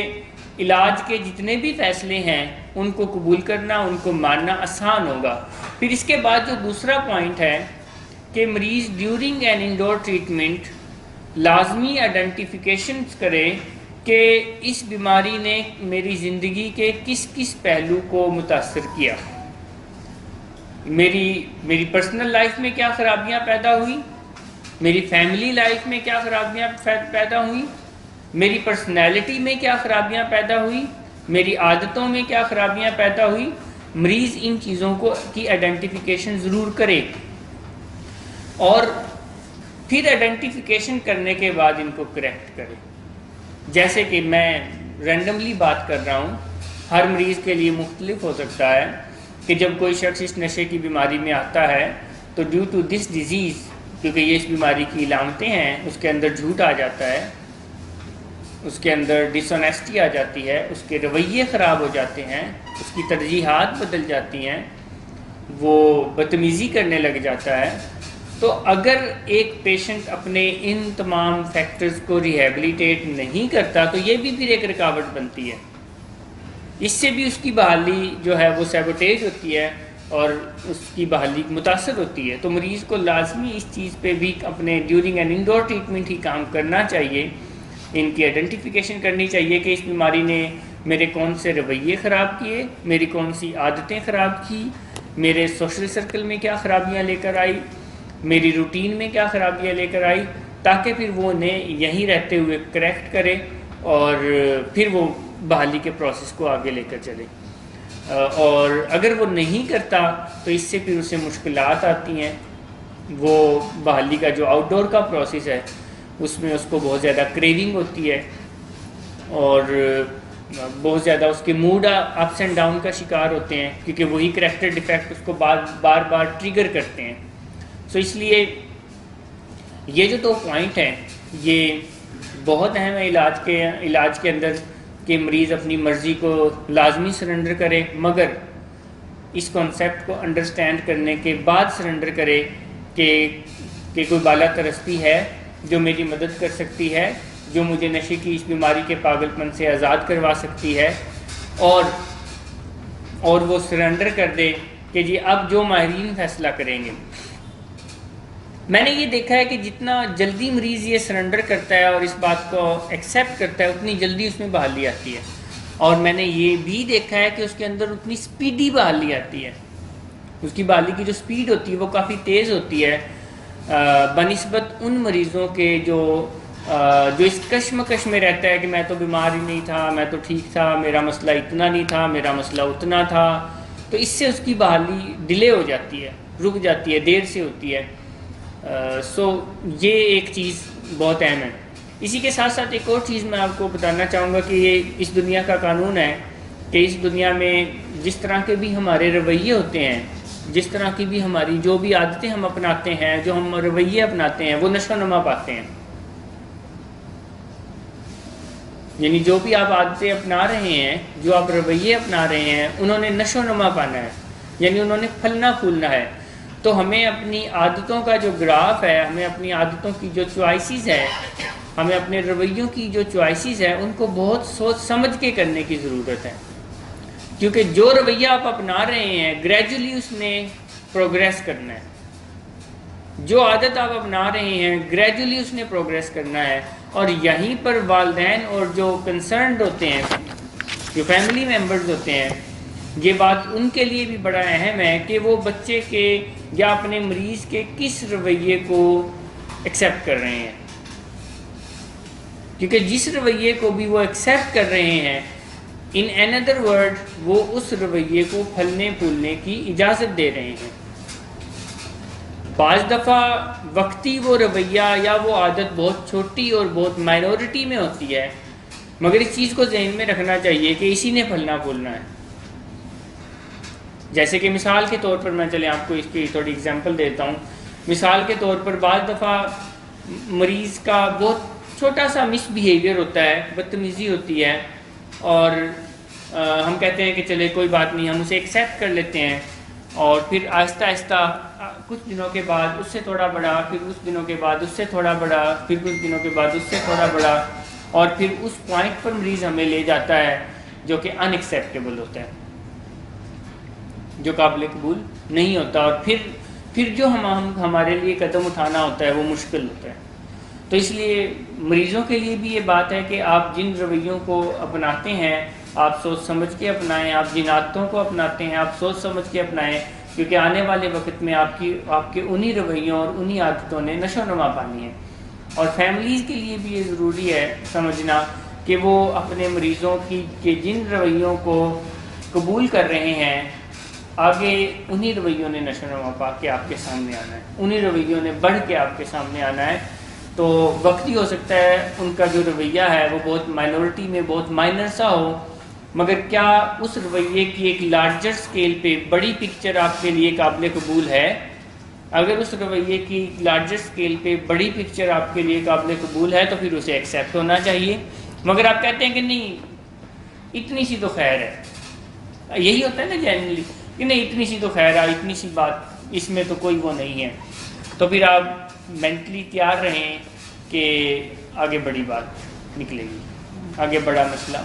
علاج کے جتنے بھی فیصلے ہیں ان کو قبول کرنا، ان کو ماننا آسان ہوگا. پھر اس کے بعد جو دوسرا پوائنٹ ہے کہ مریض ڈیورنگ این انڈور ٹریٹمنٹ لازمی آئیڈینٹیفیکیشنز کرے کہ اس بیماری نے میری زندگی کے کس کس پہلو کو متاثر کیا. میری پرسنل لائف میں کیا خرابیاں پیدا ہوئی، میری فیملی لائف میں کیا خرابیاں پیدا ہوئیں، میری پرسنالٹی میں کیا خرابیاں پیدا ہوئی، میری عادتوں میں کیا خرابیاں پیدا ہوئی. مریض ان چیزوں کی آئیڈینٹیفیکیشن ضرور کرے، اور پھر آئیڈینٹیفیکیشن کرنے کے بعد ان کو کریکٹ کرے. جیسے کہ میں رینڈملی بات کر رہا ہوں، ہر مریض کے لیے مختلف ہو سکتا ہے کہ جب کوئی شخص اس نشے کی بیماری میں آتا ہے تو ڈیو ٹو دس ڈیزیز، کیونکہ یہ اس بیماری کی علامتیں ہیں، اس کے اندر جھوٹ آ جاتا ہے، اس کے اندر ڈس آنیسٹی آ جاتی ہے، اس کے رویے خراب ہو جاتے ہیں، اس کی ترجیحات بدل جاتی ہیں، وہ بدتمیزی کرنے لگ جاتا ہے. تو اگر ایک پیشنٹ اپنے ان تمام فیکٹرز کو ریہیبلیٹیٹ نہیں کرتا تو یہ بھی پھر ایک رکاوٹ بنتی ہے. اس سے بھی اس کی بحالی جو ہے وہ سیبوٹیج ہوتی ہے اور اس کی بحالی متاثر ہوتی ہے. تو مریض کو لازمی اس چیز پہ بھی اپنے ڈیورنگ این انڈور ٹریٹمنٹ ہی کام کرنا چاہیے، ان کی آئیڈینٹیفیکیشن کرنی چاہیے کہ اس بیماری نے میرے کون سے رویے خراب کیے، میری کون سی عادتیں خراب کی، میرے سوشل سرکل میں کیا خرابیاں لے کر آئی، میری روٹین میں کیا خرابیاں لے کر آئی، تاکہ پھر وہ انہیں یہیں رہتے ہوئے کریکٹ کرے اور پھر وہ بحالی کے پروسیس کو آگے لے کر چلے. اور اگر وہ نہیں کرتا تو اس سے پھر اسے مشکلات آتی ہیں. وہ بحالی کا جو آؤٹ ڈور کا پروسیس ہے اس میں اس کو بہت زیادہ کریونگ ہوتی ہے اور بہت زیادہ اس کے موڈ اپس اینڈ ڈاؤن کا شکار ہوتے ہیں، کیونکہ وہی کریکٹر ڈیفیکٹ اس کو بار بار ٹریگر کرتے ہیں. سو اس لیے یہ جو 2 پوائنٹ ہیں یہ بہت اہم ہے علاج کے اندر، کہ مریض اپنی مرضی کو لازمی سرنڈر کرے، مگر اس کانسیپٹ کو انڈرسٹینڈ کرنے کے بعد سرنڈر کرے کہ کوئی بالا ترستی ہے جو میری مدد کر سکتی ہے، جو مجھے نشے کی اس بیماری کے پاگل پن سے آزاد کروا سکتی ہے، اور وہ سرنڈر کر دے کہ جی اب جو ماہرین فیصلہ کریں گے. میں نے یہ دیکھا ہے کہ جتنا جلدی مریض یہ سرنڈر کرتا ہے اور اس بات کو ایکسیپٹ کرتا ہے اتنی جلدی اس میں بحالی آتی ہے. اور میں نے یہ بھی دیکھا ہے کہ اس کے اندر اتنی سپیڈی بحالی آتی ہے، اس کی بحالی کی جو سپیڈ ہوتی ہے وہ کافی تیز ہوتی ہے بنسبت ان مریضوں کے جو اس کشمکش میں رہتا ہے کہ میں تو بیمار ہی نہیں تھا، میں تو ٹھیک تھا، میرا مسئلہ اتنا نہیں تھا، میرا مسئلہ اتنا تھا. تو اس سے اس کی بحالی ڈیلے ہو جاتی ہے، رک جاتی ہے، دیر سے ہوتی ہے. سو یہ ایک چیز بہت اہم ہے. اسی کے ساتھ ساتھ ایک اور چیز میں آپ کو بتانا چاہوں گا کہ یہ اس دنیا کا قانون ہے کہ اس دنیا میں جس طرح کے بھی ہمارے رویے ہوتے ہیں، جس طرح کی بھی ہماری جو بھی عادتیں ہم اپناتے ہیں، جو ہم رویے اپناتے ہیں، وہ نشو و نما پاتے ہیں. یعنی جو بھی آپ عادتیں اپنا رہے ہیں، جو آپ رویے اپنا رہے ہیں، انہوں نے نشو و نما پانا ہے، یعنی انہوں نے پھلنا پھولنا ہے. تو ہمیں اپنی عادتوں کا جو گراف ہے، ہمیں اپنی عادتوں کی جو چوائسیز ہے، ہمیں اپنے رویوں کی جو چوائسیز ہے ان کو بہت سوچ سمجھ کے کرنے کی ضرورت ہے. کیونکہ جو رویہ آپ اپنا رہے ہیں گریجولی اس نے پروگریس کرنا ہے. جو عادت آپ اپنا رہے ہیں گریجولی اس نے پروگریس کرنا ہے. اور یہیں پر والدین اور جو کنسرنڈ ہوتے ہیں، جو فیملی ممبرز ہوتے ہیں، یہ بات ان کے لیے بھی بڑا اہم ہے کہ وہ بچے کے یا اپنے مریض کے کس رویے کو ایکسیپٹ کر رہے ہیں. کیونکہ جس رویے کو بھی وہ ایکسیپٹ کر رہے ہیں، ان another word وہ اس رویے کو پھلنے پھولنے کی اجازت دے رہے ہیں. بعض دفعہ وقتی وہ رویہ یا وہ عادت بہت چھوٹی اور بہت مائنورٹی میں ہوتی ہے، مگر اس چیز کو ذہن میں رکھنا چاہیے کہ اسی نے پھلنا پھولنا ہے. جیسے کہ مثال کے طور پر میں چلیں آپ کو اس کی تھوڑی اگزامپل دیتا ہوں. مثال کے طور پر بعض دفعہ مریض کا بہت چھوٹا سا مس بیہیویئر ہوتا ہے, بدتمیزی ہوتی ہے, اور ہم کہتے ہیں کہ چلے کوئی بات نہیں, ہم اسے ایکسیپٹ کر لیتے ہیں, اور پھر آہستہ آہستہ کچھ دنوں کے بعد اس سے تھوڑا بڑا, پھر کچھ دنوں کے بعد اس سے تھوڑا بڑا, پھر کچھ دنوں کے بعد اس سے تھوڑا بڑا, اور پھر اس پوائنٹ پر مریض ہمیں لے جاتا ہے جو کہ ان ایکسیپٹیبل ہوتا ہے, جو قابل قبول نہیں ہوتا, اور پھر جو ہمارے لیے قدم اٹھانا ہوتا ہے وہ مشکل ہوتا ہے. تو اس لیے مریضوں کے لیے بھی یہ بات ہے کہ آپ جن رویوں کو اپناتے ہیں آپ سوچ سمجھ کے اپنائیں, آپ جن عادتوں کو اپناتے ہیں آپ سوچ سمجھ کے اپنائیں, کیونکہ آنے والے وقت میں آپ کے انہی رویوں اور انہی عادتوں نے نشو و نما پانی ہے. اور فیملیز کے لیے بھی یہ ضروری ہے سمجھنا کہ وہ اپنے مریضوں کے جن رویوں کو قبول کر رہے ہیں آگے انہی رویوں نے نشو و نما پا کے آپ کے سامنے آنا ہے, انہی رویوں نے بڑھ کے آپ کے سامنے آنا ہے. تو وقتی ہو سکتا ہے ان کا جو رویہ ہے وہ بہت مائنورٹی میں بہت مائنر سا ہو, مگر کیا اس رویے کی ایک لارجر سکیل پہ بڑی پکچر آپ کے لیے قابل قبول ہے؟ اگر اس رویے کی لارجر سکیل پہ بڑی پکچر آپ کے لیے قابل قبول ہے تو پھر اسے ایکسیپٹ ہونا چاہیے. مگر آپ کہتے ہیں کہ نہیں اتنی سی تو خیر ہے, یہی ہوتا ہے نا جنرلی کہ نہیں اتنی سی تو خیر ہے, اتنی سی بات اس میں تو کوئی وہ نہیں ہے, تو پھر آپ مینٹلی تیار رہیں کہ آگے بڑی بات نکلے گی, آگے بڑا مسئلہ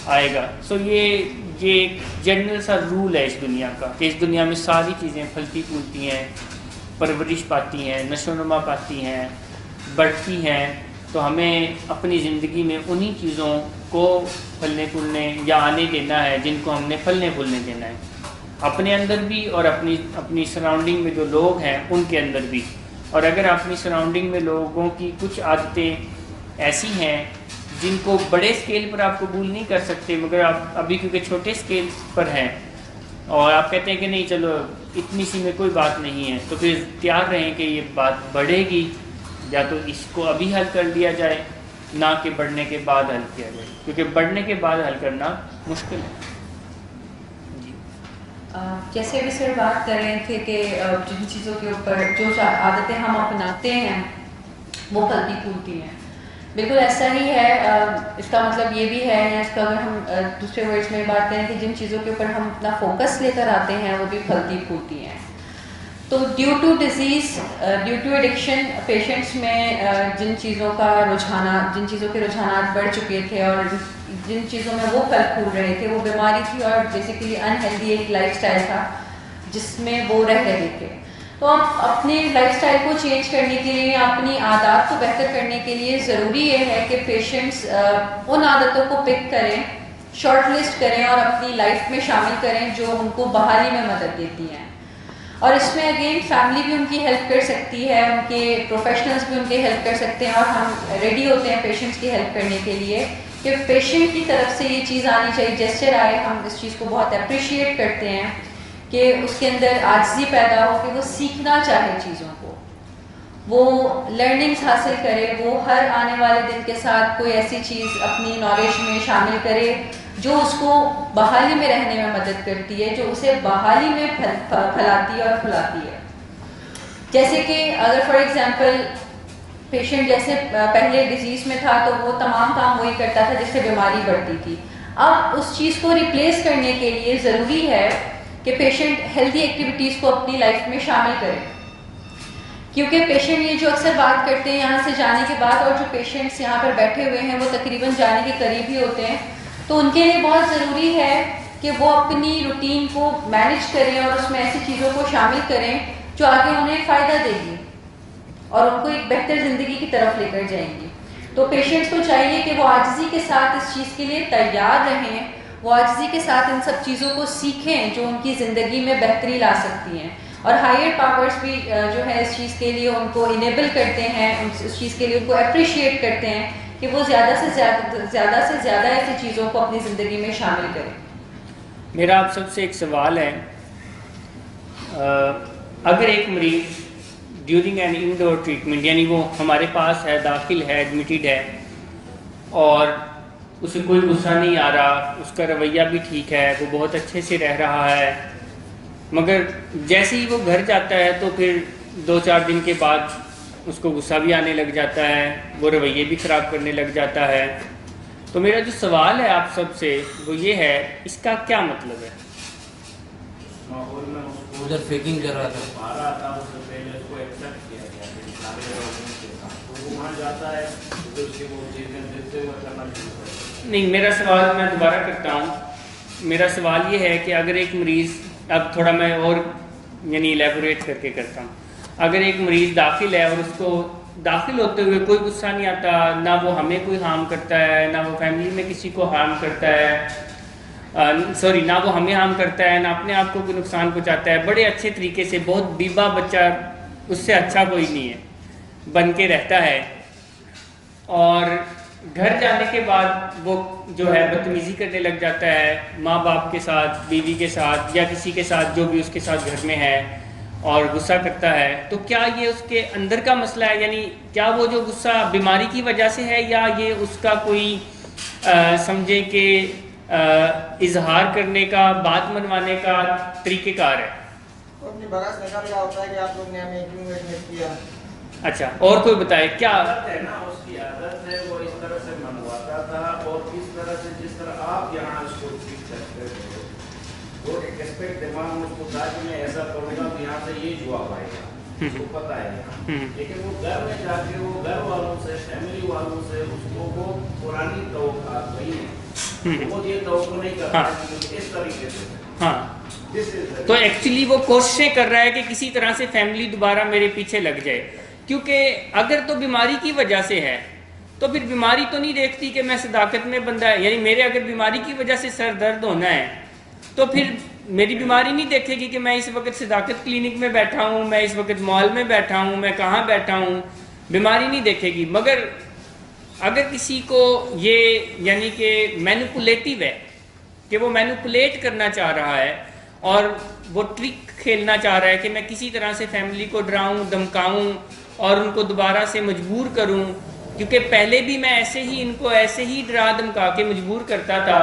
آئے گا. سو یہ ایک جنرل سا رول ہے اس دنیا کا کہ اس دنیا میں ساری چیزیں پھلتی پھولتی ہیں, پرورش پاتی ہیں, نشو و نما پاتی ہیں, بڑھتی ہیں. تو ہمیں اپنی زندگی میں انہی چیزوں کو پھلنے پھولنے یا آنے دینا ہے جن کو ہم نے پھلنے پھولنے دینا ہے, اپنے اندر بھی اور اپنی سراؤنڈنگ میں جو لوگ ہیں ان کے اندر بھی. اور اگر اپنی سراؤنڈنگ میں لوگوں کی کچھ عادتیں ایسی ہیں جن کو بڑے اسکیل پر آپ قبول نہیں کر سکتے مگر آپ ابھی کیونکہ چھوٹے اسکیل پر ہیں اور آپ کہتے ہیں کہ نہیں چلو اتنی سی میں کوئی بات نہیں ہے, تو پھر تیار رہیں کہ یہ بات بڑھے گی, یا تو اس کو ابھی حل کر دیا جائے نہ کہ بڑھنے کے بعد حل کیا جائے, کیونکہ بڑھنے کے بعد حل کرنا مشکل ہے. جیسے ابھی سر بات کر رہے تھے کہ جن چیزوں کے اوپر جو عادتیں ہم اپناتے ہیں وہ پھلتی پھولتی ہیں, بالکل ایسا ہی ہے. اس کا مطلب یہ بھی ہے, یا اس کا اگر ہم دوسرے ورڈس میں بات کریں کہ جن چیزوں کے اوپر ہم اپنا فوکس لے کر آتے ہیں وہ بھی پھلتی پھولتی ہیں. تو due to disease, due to addiction patients میں جن چیزوں کے رجحانات بڑھ چکے تھے اور جن چیزوں میں وہ پھل پھول رہے تھے وہ بیماری تھی اور بیسیکلی انہیلدی ایک لائف اسٹائل تھا جس میں وہ رہ رہے تھے. تو آپ اپنے لائف اسٹائل کو چینج کرنے کے لیے, اپنی عادات کو بہتر کرنے کے لیے ضروری یہ ہے کہ پیشنٹس ان عادتوں کو پک کریں, شارٹ لسٹ کریں اور اپنی لائف میں شامل کریں جو ان کو بحالی میں مدد دیتی ہیں. اور اس میں اگین فیملی بھی ان کی ہیلپ کر سکتی ہے, ان کے پروفیشنلز بھی ان کی ہیلپ کر سکتے ہیں, اور ہم ریڈی ہوتے ہیں پیشنٹس کی ہیلپ کرنے کے لیے کہ پیشنٹ کی طرف سے یہ چیز آنی چاہیے, جیسچر آئے. ہم اس چیز کو بہت اپریشیٹ کرتے ہیں کہ اس کے اندر عاجزی پیدا ہو کہ وہ سیکھنا چاہے چیزوں کو, وہ لرننگز حاصل کرے, وہ ہر آنے والے دن کے ساتھ کوئی ایسی چیز اپنی نالج میں شامل کرے جو اس کو بحالی میں رہنے میں مدد کرتی ہے, جو اسے بحالی میں پھیلاتی ہے اور پھلاتی ہے. جیسے کہ اگر فار ایگزامپل پیشنٹ جیسے پہلے ڈیزیز میں تھا تو وہ تمام کام وہی کرتا تھا جس سے بیماری بڑھتی تھی. اب اس چیز کو ریپلیس کرنے کے لیے ضروری ہے کہ پیشنٹ ہیلدی ایکٹیویٹیز کو اپنی لائف میں شامل کرے, کیونکہ پیشنٹ یہ جو اکثر بات کرتے ہیں یہاں سے جانے کے بعد, اور جو پیشنٹس یہاں پر بیٹھے ہوئے ہیں وہ تقریباً جانے کے قریب ہی ہوتے ہیں, تو ان کے لیے بہت ضروری ہے کہ وہ اپنی روٹین کو مینیج کریں اور اس میں ایسی چیزوں کو شامل کریں جو آگے انہیں فائدہ دے گی اور ان کو ایک بہتر زندگی کی طرف لے کر جائیں گی. تو پیشنٹس کو چاہیے کہ وہ عاجزی کے ساتھ اس چیز کے لیے تیار رہیں, وہ عاجزی کے ساتھ ان سب چیزوں کو سیکھیں جو ان کی زندگی میں بہتری لا سکتی ہیں, اور ہائر پاورز بھی جو ہے اس چیز کے لیے ان کو انیبل کرتے ہیں, اس چیز کے لیے ان کو اپریشیٹ کرتے ہیں کہ وہ زیادہ سے زیادہ ایسی چیزوں کو اپنی زندگی میں شامل کریں. میرا آپ سب سے ایک سوال ہے, اگر ایک مریض ڈیورنگ این انڈور ٹریٹمنٹ, یعنی وہ ہمارے پاس ہے, داخل ہے, ایڈمیٹڈ ہے, اور اسے کوئی غصہ نہیں آ رہا، اس کا رویہ بھی ٹھیک ہے، وہ بہت اچھے سے رہ رہا ہے، مگر جیسے ہی وہ گھر جاتا ہے تو پھر 2-4 دن کے بعد اس کو غصہ بھی آنے لگ جاتا ہے، وہ رویے بھی خراب کرنے لگ جاتا ہے. تو میرا جو سوال ہے آپ سب سے وہ یہ ہے، اس کا کیا مطلب ہے؟ ادھر فیکنگ کر رہا تھا. نہیں، میرا سوال میں دوبارہ کرتا ہوں. میرا سوال یہ ہے کہ اگر ایک مریض، اب تھوڑا میں اور یعنی ایلیبوریٹ کر کے کرتا ہوں، اگر ایک مریض داخل ہے اور اس کو داخل ہوتے ہوئے کوئی غصہ نہیں آتا، نہ وہ ہمیں کوئی ہارم کرتا ہے، نہ وہ فیملی میں کسی کو ہارم کرتا ہے، نہ وہ ہمیں ہارم کرتا ہے، نہ اپنے آپ کو کوئی نقصان پہنچاتا ہے، بڑے اچھے طریقے سے، بہت بیبا بچہ، اس سے اچھا کوئی نہیں ہے، بن کے رہتا ہے، اور گھر جانے کے بعد وہ جو ہے بدتمیزی کرنے لگ جاتا ہے ماں باپ کے ساتھ، بیوی کے ساتھ، یا کسی کے ساتھ جو بھی اس کے ساتھ گھر میں ہے، اور غصہ کرتا ہے، تو کیا یہ اس کے اندر کا مسئلہ ہے؟ یعنی کیا وہ جو غصہ بیماری کی وجہ سے ہے، یا یہ اس کا کوئی سمجھے کہ اظہار کرنے کا، بات منوانے کا طریقہ کار ہے؟ وہ اپنی برعکس نکل رہا ہوتا ہے کہ آپ لوگ نے ہمیں کیوں ایڈمٹ کیا. اچھا، اور کوئی بتائے کیا؟ نا اس کی عادت ہے، وہ اس طرح سے منواتا تھا، اور اس طرح سے جس طرح آپ یہاں اس کو ٹھیک کرتے ہو، وہ ایک ایسپیکٹ دماغ میں اس کو تھا کہ میں ایسا کروں گا تو یہاں سے یہ جواب آئے گا، اس کو پتہ ہے. لیکن وہ گھر میں جا کے وہ گھر والوں سے، فیملی والوں سے اس کو وہ پرانی توقعات نہیں ہے، وہ یہ توقع نہیں کرتا کہ اس طریقے سے. ہاں، تو ایکچولی وہ کوششیں کر رہا ہے کہ کسی طرح سے فیملی دوبارہ میرے پیچھے لگ جائے، کیونکہ اگر تو بیماری کی وجہ سے ہے تو پھر بیماری تو نہیں دیکھتی کہ میں صداقت میں بندہ ہے، یعنی میرے اگر بیماری کی وجہ سے سر درد ہونا ہے تو پھر میری بیماری نہیں دیکھے گی کہ میں اس وقت صداقت کلینک میں بیٹھا ہوں، میں اس وقت مال میں بیٹھا ہوں، میں کہاں بیٹھا ہوں، بیماری نہیں دیکھے گی. مگر اگر کسی کو یہ یعنی کہ مینیپولیٹیو ہے، کہ وہ مینیپولیٹ کرنا چاہ رہا ہے اور وہ ٹرک کھیلنا چاہ رہا ہے کہ میں کسی طرح سے فیملی کو ڈراؤں، دھمکاؤں اور ان کو دوبارہ سے مجبور کروں، کیونکہ پہلے بھی میں ایسے ہی ان کو ایسے ہی ڈرا دھمکا کے مجبور کرتا تھا،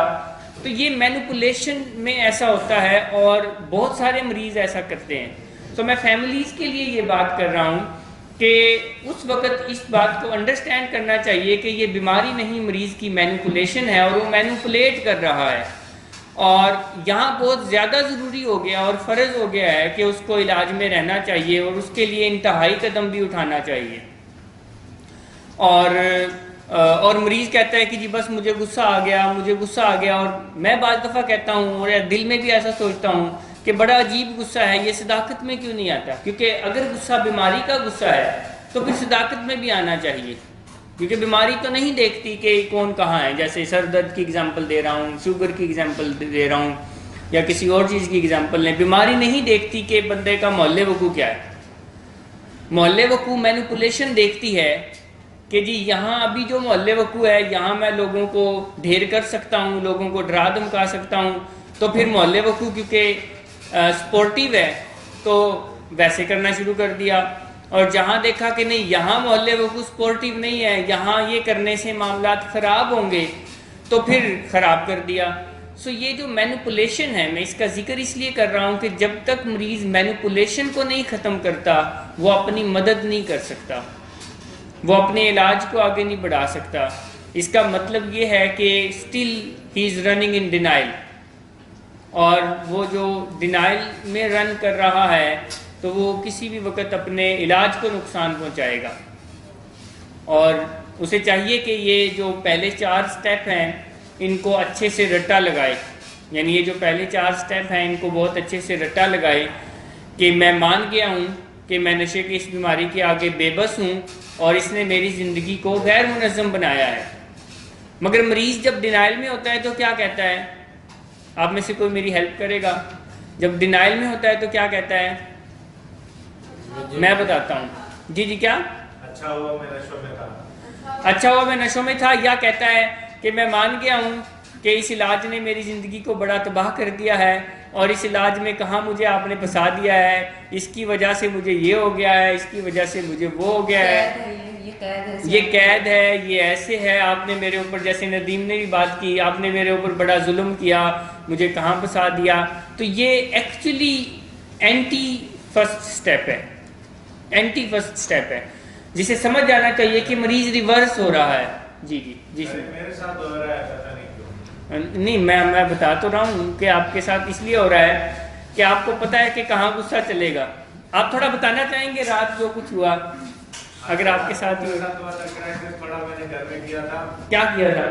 تو یہ مینیپولیشن میں ایسا ہوتا ہے اور بہت سارے مریض ایسا کرتے ہیں. تو میں فیملیز کے لیے یہ بات کر رہا ہوں کہ اس وقت اس بات کو انڈرسٹینڈ کرنا چاہیے کہ یہ بیماری نہیں، مریض کی مینیپولیشن ہے، اور وہ مینیپولیٹ کر رہا ہے، اور یہاں بہت زیادہ ضروری ہو گیا اور فرض ہو گیا ہے کہ اس کو علاج میں رہنا چاہیے، اور اس کے لیے انتہائی قدم بھی اٹھانا چاہیے. اور مریض کہتا ہے کہ جی بس مجھے غصہ آ گیا، اور میں بعض دفعہ کہتا ہوں اور دل میں بھی ایسا سوچتا ہوں کہ بڑا عجیب غصہ ہے، یہ صداقت میں کیوں نہیں آتا؟ کیونکہ اگر غصہ بیماری کا غصہ ہے تو پھر صداقت میں بھی آنا چاہیے، کیونکہ بیماری تو نہیں دیکھتی کہ کون کہاں ہے. جیسے سر درد کی اگزامپل دے رہا ہوں، شوگر کی اگزامپل دے رہا ہوں، یا کسی اور چیز کی اگزامپل لیں. بیماری نہیں دیکھتی کہ بندے کا محلے وقوع کیا ہے. محلے وقوع مینیپولیشن دیکھتی ہے کہ جی یہاں ابھی جو محلے وقوع ہے، یہاں میں لوگوں کو ڈھیر کر سکتا ہوں، لوگوں کو ڈرا دھمکا سکتا ہوں، تو پھر محلے وقوع کیونکہ سپورٹیو ہے تو ویسے کرنا شروع کر دیا. اور جہاں دیکھا کہ نہیں یہاں محلے وقوع سپورٹیو نہیں ہے، یہاں یہ کرنے سے معاملات خراب ہوں گے، تو پھر خراب کر دیا. سو یہ جو مینیپولیشن ہے، میں اس کا ذکر اس لیے کر رہا ہوں کہ جب تک مریض مینیپولیشن کو نہیں ختم کرتا وہ اپنی مدد نہیں کر سکتا، وہ اپنے علاج کو آگے نہیں بڑھا سکتا. اس کا مطلب یہ ہے کہ still he is running in denial, اور وہ جو ڈینائل میں رن کر رہا ہے تو وہ کسی بھی وقت اپنے علاج کو نقصان پہنچائے گا. اور اسے چاہیے کہ یہ جو پہلے 4 سٹیپ ہیں ان کو اچھے سے رٹا لگائے، یعنی یہ جو پہلے 4 سٹیپ ہیں ان کو بہت اچھے سے رٹا لگائے کہ میں مان گیا ہوں کہ میں نشے کی اس بیماری کے آگے بے بس ہوں اور اس نے میری زندگی کو غیر منظم بنایا ہے. مگر مریض جب ڈینائل میں ہوتا ہے تو کیا کہتا ہے؟ آپ میں سے کوئی میری ہیلپ کرے گا؟ جب ڈینائل میں ہوتا ہے تو کیا کہتا ہے؟ میں بتاتا ہوں. جی کیا؟ اچھا ہوا میں نشوں میں تھا. اچھا ہوا میں نشوں میں تھا، یا کہتا ہے کہ میں مان گیا ہوں کہ اس علاج نے میری زندگی کو بڑا تباہ کر دیا ہے، اور اس علاج میں کہاں مجھے آپ نے پھنسا دیا ہے، اس کی وجہ سے مجھے یہ ہو گیا ہے، اس کی وجہ سے مجھے وہ ہو گیا ہے. یہ قید ہے، یہ قید ہے، یہ ایسے ہے، آپ نے میرے اوپر، جیسے ندیم نے بھی بات کی، آپ نے میرے اوپر بڑا ظلم کیا، مجھے کہاں پھنسا دیا. تو یہ ایکچولی اینٹی فرسٹ سٹیپ ہے، اینٹی فرسٹ سٹیپ ہے، جسے سمجھ جانا چاہیے کہ مریض ریورس ہو رہا ہے. جی جی جی سر. میرے ساتھ ہو رہا ہے، پتہ نہیں کیوں. نہیں، میں بتا تو رہا ہوں کہ آپ کے ساتھ اس لیے ہو رہا ہے کہ آپ کو پتہ ہے کہ کہاں غصہ چلے گا. آپ تھوڑا بتانا چاہیں گے رات جو کچھ ہوا، اگر آپ کے ساتھ ہی تھوڑا میں نے گھر میں کیا تھا. کیا کیا تھا؟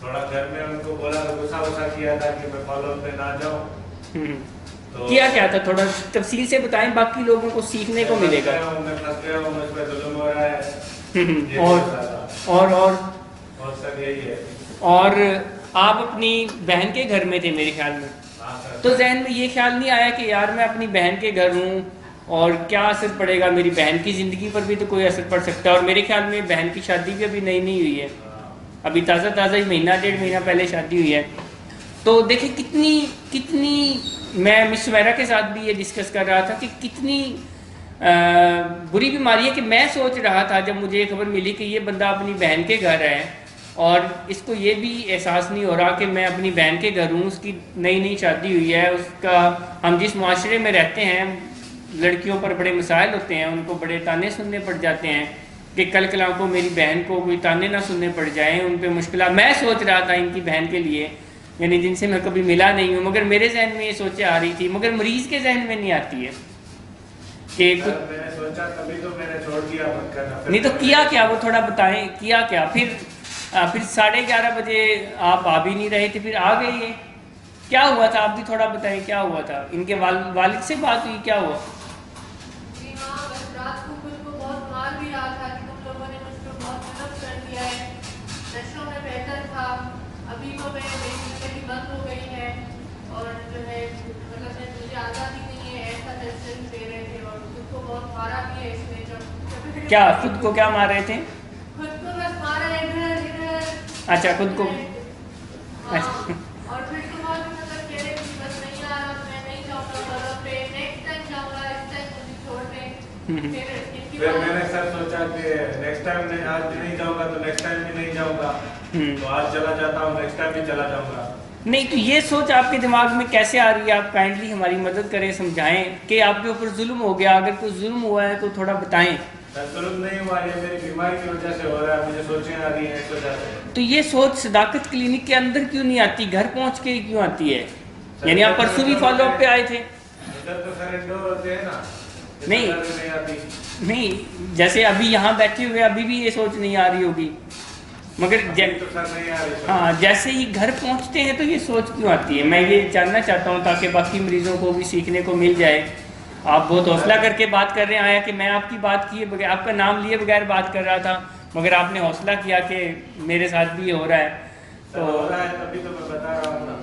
تھوڑا گھر میں ان کو بولا، غصہ کیا تھا کہ میں فالو پہ نہ جاؤں. کیا تھا؟ تھوڑا تفصیل سے بتائیں، باقی لوگوں کو سیکھنے کو ملے گا. میں پھنس گیا ہوں، مجھ پہ ظلم ہو رہا ہے. اور سب یہی ہے. اور آپ اپنی بہن کے گھر میں تھے میرے خیال میں، تو ذہن میں یہ خیال نہیں آیا کہ یار میں اپنی بہن کے گھر ہوں اور کیا اثر پڑے گا، میری بہن کی زندگی پر بھی تو کوئی اثر پڑ سکتا ہے. اور میرے خیال میں بہن کی شادی بھی ابھی نئی نہیں ہوئی ہے، ابھی تازہ ہی مہینہ 1.5 مہینہ پہلے شادی ہوئی ہے. تو دیکھیں کتنی میں مس سمیرہ کے ساتھ بھی یہ ڈسکس کر رہا تھا کہ کتنی بری بیماری ہے کہ میں سوچ رہا تھا جب مجھے یہ خبر ملی کہ یہ بندہ اپنی بہن کے گھر ہے اور اس کو یہ بھی احساس نہیں ہو رہا کہ میں اپنی بہن کے گھر ہوں، اس کی نئی شادی ہوئی ہے، اس کا ہم جس معاشرے میں رہتے ہیں لڑکیوں پر بڑے مسائل ہوتے ہیں، ان کو بڑے تانے سننے پڑ جاتے ہیں کہ کل کلاں کو میری بہن کو کوئی تانے نہ سننے پڑ جائیں، ان پہ مشکلات. میں سوچ رہا تھا ان کی بہن کے لیے، یعنی جن سے میں کبھی ملا نہیں ہوں، مگر میرے ذہن میں یہ سوچیں آ رہی تھی، مگر مریض کے ذہن میں نہیں آتی ہے کہ میں نے سوچا، تبھی تو میں نے چھوڑ دیا. نہیں تو کیا وہ تھوڑا بتائیں کیا پھر 11:30 بجے آپ آ بھی نہیں رہے تھے، پھر آ گئے. یہ کیا ہوا تھا؟ آپ بھی تھوڑا بتائیں کیا ہوا تھا. ان کے والد سے بات ہوئی، کیا ہوا؟ جی ہاں، بس رات کو مجھ کو بہت مار بھی رہا تھا کہ تم لوگوں نے مجھ کو بہت ظلم کر دیا ہے. نشوں میں بہتر تھا، ابھی تو میں میری زندگی بند ہو گئی ہے اور جو ہے مطلب مجھے آزادی نہیں ہے، ایسا ٹینشن دے رہے تھے اور خود کو بہت مارا بھی ہے اس نے. جب کیا خود کو کیا مار رہے تھے؟ خود کو بس مارا ادھر. اچھا، خود کو. اور پھر تو بہت مطلب کہہ رہے کہ بس نہیں آ رہا، میں نہیں جاؤں گا گھروں پہ، نیکسٹ ٹائم جاؤں گا، اس ٹائم مجھے چھوڑ دیں. پھر میں نے سر سوچا کہ نیکسٹ ٹائم آج بھی نہیں جاؤں گا تو نیکسٹ ٹائم بھی نہیں جاؤں گا، تو آج چلا جاتا ہوں، نیکسٹ ٹائم بھی چلا جاؤں گا. نہیں تو یہ سوچ آپ کے دماغ میں کیسے آ رہی ہے؟ آپ کائنڈلی ہماری مدد کریں، سمجھائیں کہ آپ کے اوپر ظلم ہو گیا. اگر کوئی ظلم ہوا ہے تو تھوڑا بتائیں. ظلم نہیں ہوا، یہ میری بیماری کی وجہ سے ہو رہا ہے، مجھے سوچیں آ رہی ہیں اس وجہ سے. تو یہ سوچ صداقت کلینک کے اندر کیوں نہیں آتی، گھر پہنچ کے کیوں آتی ہے؟ یعنی آپ پرسوں بھی فالو اپ پہ آئے تھے. ادھر تو سر انڈور ہوتے ہیں نا، نہیں آتی. نہیں، جیسے ابھی یہاں بیٹھے ہوئے ابھی بھی یہ سوچ نہیں آ رہی ہوگی، مگر تو سر نہیں آ رہی. ہاں جیسے ہی گھر پہنچتے ہیں تو یہ سوچ کیوں آتی ہے؟ میں یہ جاننا چاہتا ہوں تاکہ باقی مریضوں کو بھی سیکھنے کو مل جائے. آپ بہت حوصلہ کر کے بات کر رہے ہیں، آیا کہ میں آپ کی بات کیے بغیر، آپ کا نام لیے بغیر بات کر رہا تھا، مگر آپ نے حوصلہ کیا کہ میرے ساتھ بھی یہ ہو رہا ہے. تو ابھی تو میں بتا رہا ہوں نا.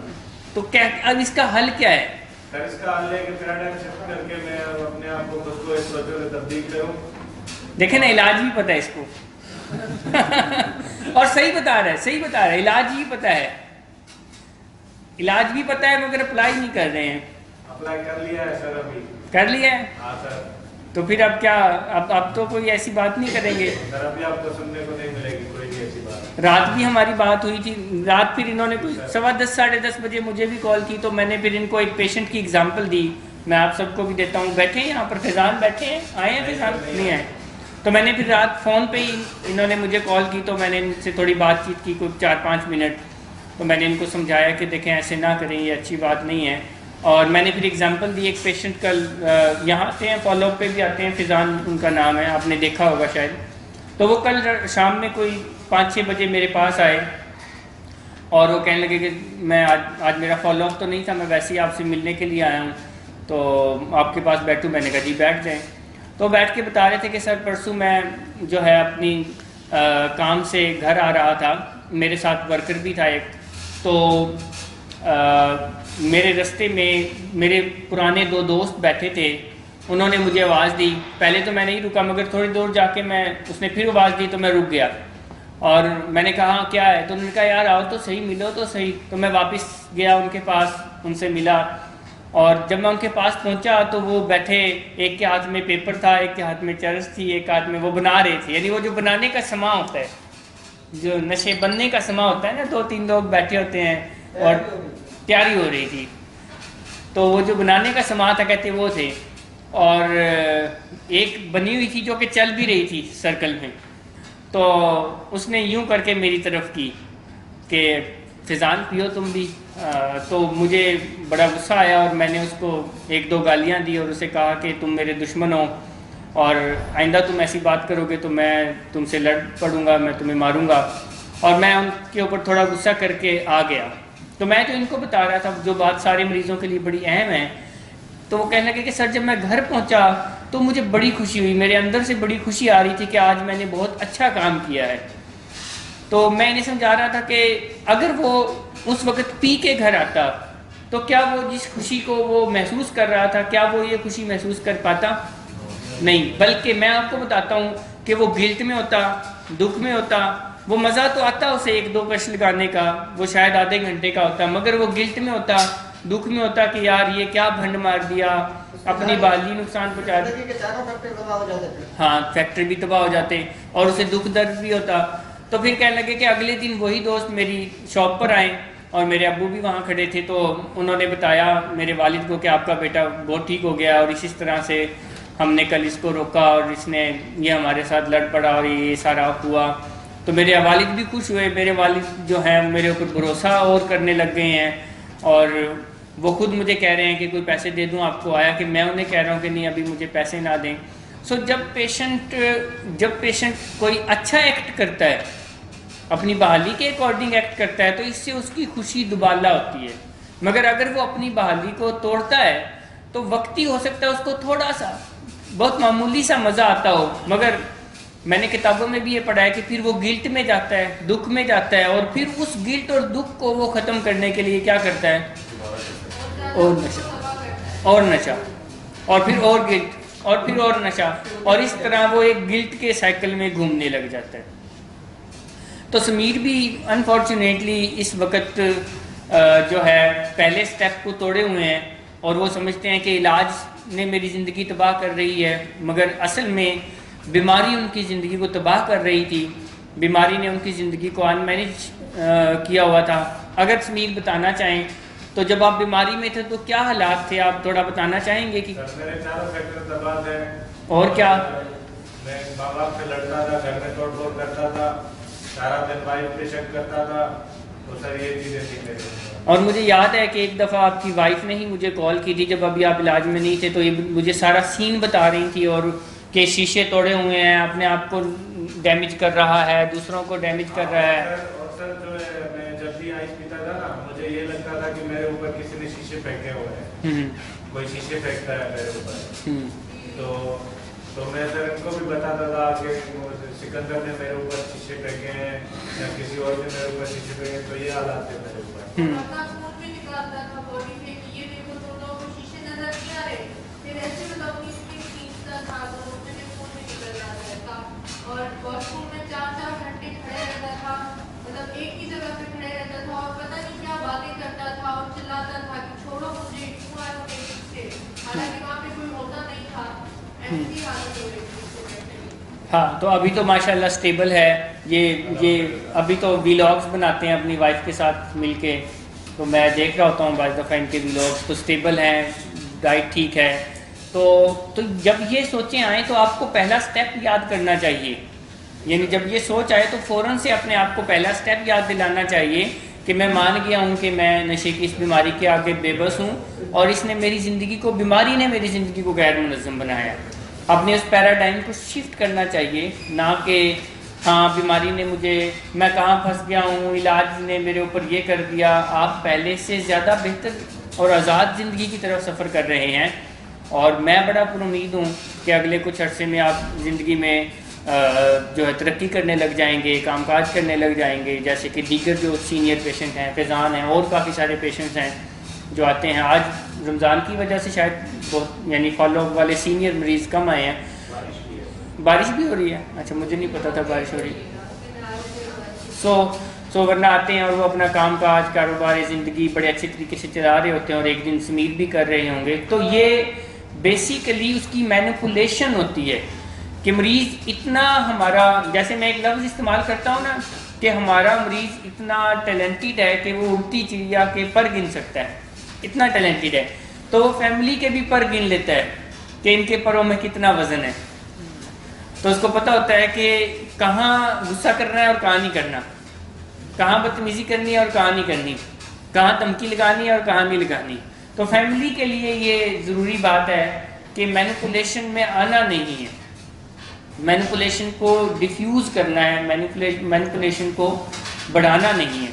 تو کیا اب اس کا حل کیا ہے؟ سر اس کا حل ہے کہ پیراڈائم شفٹ کر کے میں اپنے آپ کو خود کو اس سوچوں میں تبدیل کروں. دیکھیں نا، علاج بھی پتہ ہے اس کو اور صحیح بتا رہا ہے، علاج ہی پتہ ہے، علاج بھی پتہ ہے، مگر اپلائی نہیں کر رہے ہیں. اپلائی کر لیا ہے سر، ابھی کر لیا ہے. ہاں سر. تو پھر اب کیا، اب تو کوئی ایسی بات نہیں کریں گے؟ سر ابھی آپ کو سننے کو نہیں ملے گی کوئی بھی ایسی بات. رات بھی ہماری بات ہوئی تھی، رات پھر انہوں نے کوئی 10:15 10:30 بجے مجھے بھی کال کی، تو میں نے پھر ان کو ایک پیشنٹ کی اگزامپل دی. میں آپ سب کو بھی دیتا ہوں. بیٹھے ہیں یہاں پر فیضان، بیٹھے ہیں، آئے ہیں فیضان؟ نہیں آئے. تو میں نے پھر رات فون پہ ہی انہوں نے مجھے کال کی، تو میں نے ان سے تھوڑی بات چیت کی، کوئی 4-5 منٹ. تو میں نے ان کو سمجھایا کہ دیکھیں ایسے نہ کریں، یہ اچھی بات نہیں ہے. اور میں نے پھر اگزامپل دی. ایک پیشنٹ کل یہاں آتے ہیں، فالو اپ پہ بھی آتے ہیں، فیضان ان کا نام ہے، آپ نے دیکھا ہوگا شاید. تو وہ کل شام میں کوئی 5-6 بجے میرے پاس آئے اور وہ کہنے لگے کہ میں آج میرا فالو اپ تو نہیں تھا، میں ویسے ہی آپ سے ملنے کے لیے آیا ہوں، تو آپ کے پاس بیٹھوں. میں نے کہا جی بیٹھ جائیں. تو بیٹھ کے بتا رہے تھے کہ سر پرسوں میں جو ہے اپنی کام سے گھر آ رہا تھا، میرے ساتھ ورکر بھی تھا ایک. تو میرے رستے میں میرے پرانے 2 دوست بیٹھے تھے، انہوں نے مجھے آواز دی. پہلے تو میں نہیں رکا، مگر تھوڑی دور جا کے اس نے پھر آواز دی تو میں رک گیا. اور میں نے کہا کیا ہے؟ تو انہوں نے کہا یار آؤ تو صحیح، ملو تو صحیح. تو میں واپس گیا ان کے پاس، ان سے ملا. اور جب میں ان کے پاس پہنچا تو وہ بیٹھے، ایک کے ہاتھ میں پیپر تھا، ایک کے ہاتھ میں چرس تھی، ایک ہاتھ میں وہ بنا رہے تھے. یعنی وہ جو بنانے کا سماں ہوتا ہے، جو نشے بننے کا سماں ہوتا ہے نا، 2-3 لوگ بیٹھے ہوتے ہیں اور تیاری ہو رہی تھی. تو وہ جو بنانے کا سماں تھا کہتے وہ تھے، اور ایک بنی ہوئی تھی جو کہ چل بھی رہی تھی سرکل میں. تو اس نے یوں کر کے میری طرف کی کہ فیضان پیو تم بھی. تو مجھے بڑا غصہ آیا اور میں نے اس کو 1-2 گالیاں دی اور اسے کہا کہ تم میرے دشمن ہو اور آئندہ تم ایسی بات کرو گے تو میں تم سے لڑ پڑوں گا، میں تمہیں ماروں گا. اور میں ان کے اوپر تھوڑا غصہ کر کے آ گیا. تو میں تو ان کو بتا رہا تھا جو بات سارے مریضوں کے لیے بڑی اہم ہے. تو وہ کہنے لگے کہ سر جب میں گھر پہنچا تو مجھے بڑی خوشی ہوئی، میرے اندر سے بڑی خوشی آ رہی تھی کہ آج میں نے بہت اچھا کام کیا ہے. تو میں انہیں سمجھا رہا تھا کہ اگر وہ اس وقت پی کے گھر آتا تو کیا وہ جس خوشی کو وہ محسوس کر رہا تھا کیا وہ یہ خوشی محسوس کر پاتا؟ نہیں. بلکہ میں آپ کو بتاتا ہوں کہ وہ گلٹ میں ہوتا، دکھ میں ہوتا. وہ مزہ تو آتا اسے 1-2 کش لگانے کا، وہ شاید آدھے گھنٹے کا ہوتا، مگر وہ گلٹ میں ہوتا، دکھ میں ہوتا کہ یار یہ کیا بھنڈ مار دیا، اپنی بالی نقصان پہنچا دی. ہاں، فیکٹری بھی تباہ ہو جاتے اور اسے دکھ درد بھی ہوتا. تو پھر کہنے لگے کہ اگلے دن وہی دوست میری شاپ پر آئے اور میرے ابو بھی وہاں کھڑے تھے. تو انہوں نے بتایا میرے والد کو کہ آپ کا بیٹا بہت ٹھیک ہو گیا اور اس طرح سے ہم نے کل اس کو روکا اور اس نے یہ ہمارے ساتھ لڑ پڑا اور یہ سارا ہوا. تو میرے والد بھی خوش ہوئے. میرے والد جو ہیں میرے اوپر بھروسہ اور کرنے لگ گئے ہیں اور وہ خود مجھے کہہ رہے ہیں کہ کوئی پیسے دے دوں آپ کو. آیا کہ میں انہیں کہہ رہا ہوں کہ نہیں ابھی مجھے پیسے نہ دیں. جب پیشنٹ کوئی اچھا ایکٹ کرتا ہے، اپنی بحالی کے اکارڈنگ ایکٹ کرتا ہے تو اس سے اس کی خوشی دوبالا ہوتی ہے. مگر اگر وہ اپنی بحالی کو توڑتا ہے تو وقتی ہو سکتا ہے اس کو تھوڑا سا بہت معمولی سا مزہ آتا ہو، مگر میں نے کتابوں میں بھی یہ پڑھا ہے کہ پھر وہ گلٹ میں جاتا ہے، دکھ میں جاتا ہے، اور پھر اس گلٹ اور دکھ کو وہ ختم کرنے کے لیے کیا کرتا ہے؟ اور نشہ، اور نشہ، اور پھر اور گلٹ، اور پھر اور نشہ، اور اس طرح وہ ایک گلٹ کے سائیکل میں گھومنے لگ جاتا ہے. تو سمیر بھی انفارچونیٹلی اس وقت جو ہے پہلے سٹیپ کو توڑے ہوئے ہیں اور وہ سمجھتے ہیں کہ علاج نے میری زندگی تباہ کر رہی ہے، مگر اصل میں بیماری ان کی زندگی کو تباہ کر رہی تھی. بیماری نے ان کی زندگی کو ان مینیج کیا ہوا تھا. اگر سمیر بتانا چاہیں تو جب آپ بیماری میں تھے تو کیا حالات تھے، آپ تھوڑا بتانا چاہیں گے؟ کہ میرے چاروں فیکٹر تباہ تھے. اور کیا؟ میں ماں باپ سے لڑتا تھا، گھر میں توڑ پھوڑ کرتا تھا، سارا دن وائف پہ شک کرتا تھا. تو سر یہ چیزیں تھی میرے. اور مجھے یاد ہے کہ ایک دفعہ آپ کی وائف نے ہی مجھے کال کی تھی جب ابھی آپ علاج میں نہیں تھے، تو یہ مجھے سارا سین بتا رہی تھی اور کہ شیشے توڑے ہوئے ہیں، اپنے آپ کو ڈیمیج کر رہا ہے، دوسروں کو ڈیمیج کر رہا ہے. اور سر جو ہے میں جب بھی آئس پیتا تھا نا مجھے یہ لگتا تھا کہ میرے اوپر کسی نے شیشے پھینکے ہوئے ہیں، کوئی شیشے پھینکتا ہے میرے اوپر. تو میں سر ان کو بھی بتاتا تھا کہ سکندر نے میرے اوپر شیشے پھینکے ہیں یا کسی اور نے میرے اوپر شیشے پھینکے ہیں. تو یہ حالات تھے میرے اوپر. خون بھی نکالتا تھا باڈی سے کہ یہ دیکھو تم لوگوں کو شیشے نظر نہیں آ رہے، پھر ایسے میں اپنی اسکن کھینچتا تھا تو اس میں خون بھی نکل رہا تھا. اور واش روم میں 4-4 گھنٹے کھڑے رہتا تھا، مطلب ایک ہی جگہ پہ کھڑے رہتا تھا اور پتہ نہیں کیا باتیں کرتا تھا اور چلاتا تھا کہ چھوڑو مجھے کیوں آئے ہو میرے سے، حالانکہ وہاں پہ کوئی ہوتا نہیں تھا. ایسی حالت ہو رہی تھی. ہاں تو ابھی تو ماشاءاللہ سٹیبل ہے. یہ ابھی تو ویلاگز بناتے ہیں اپنی وائف کے ساتھ مل کے، تو میں دیکھ رہا ہوتا ہوں بعض دفعہ ان کے ویلاگز. تو سٹیبل ہیں، ڈائٹ ٹھیک ہے. تو جب یہ سوچیں آئیں تو آپ کو پہلا سٹیپ یاد کرنا چاہیے. یعنی جب یہ سوچ آئے تو فوراً سے اپنے آپ کو پہلا سٹیپ یاد دلانا چاہیے کہ میں مان گیا ہوں کہ میں نشے کی اس بیماری کے آگے بے بس ہوں اور اس نے میری زندگی کو، بیماری نے میری زندگی کو غیر منظم بنایا. اپنے اس پیراڈائم کو شفٹ کرنا چاہیے، نہ کہ ہاں بیماری نے مجھے، میں کہاں پھنس گیا ہوں، علاج نے میرے اوپر یہ کر دیا. آپ پہلے سے زیادہ بہتر اور آزاد زندگی کی طرف سفر کر رہے ہیں اور میں بڑا پر امید ہوں کہ اگلے کچھ عرصے میں آپ زندگی میں جو ہے ترقی کرنے لگ جائیں گے، کام کاج کرنے لگ جائیں گے، جیسے کہ دیگر جو سینئر پیشنٹ ہیں، فیضان ہیں، اور کافی سارے پیشنٹس ہیں جو آتے ہیں. آج رمضان کی وجہ سے شاید بہت یعنی فالو اپ والے سینئر مریض کم آئے ہیں. بارش بھی ہو رہی ہے؟ اچھا مجھے نہیں پتا تھا بارش ہو رہی. سو ورنہ آتے ہیں اور وہ اپنا کام کاج کاروبار زندگی بڑے اچھے طریقے سے چلا رہے ہوتے ہیں اور ایک دن سمیٹ بھی کر رہے ہوں گے. تو یہ بیسیکلی اس کی مینپولیشن ہوتی ہے کہ مریض اتنا ہمارا، جیسے میں ایک لفظ استعمال کرتا ہوں نا کہ ہمارا مریض اتنا ٹیلنٹڈ ہے کہ وہ اڑتی چڑیا کے پر گن سکتا ہے، اتنا ٹیلنٹڈ ہے. تو وہ فیملی کے بھی پر گن لیتا ہے کہ ان کے پروں میں کتنا وزن ہے. تو اس کو پتہ ہوتا ہے کہ کہاں غصہ کرنا ہے اور کہاں نہیں کرنا، کہاں بدتمیزی کرنی ہے اور کہاں نہیں کرنی، کہاں دھمکی لگانی ہے اور کہاں نہیں لگانی. تو فیملی کے لیے یہ ضروری بات ہے کہ مینپولیشن میں آنا نہیں ہے، مینپولیشن کو ڈیفیوز کرنا ہے، مینپولیشن کو بڑھانا نہیں ہے.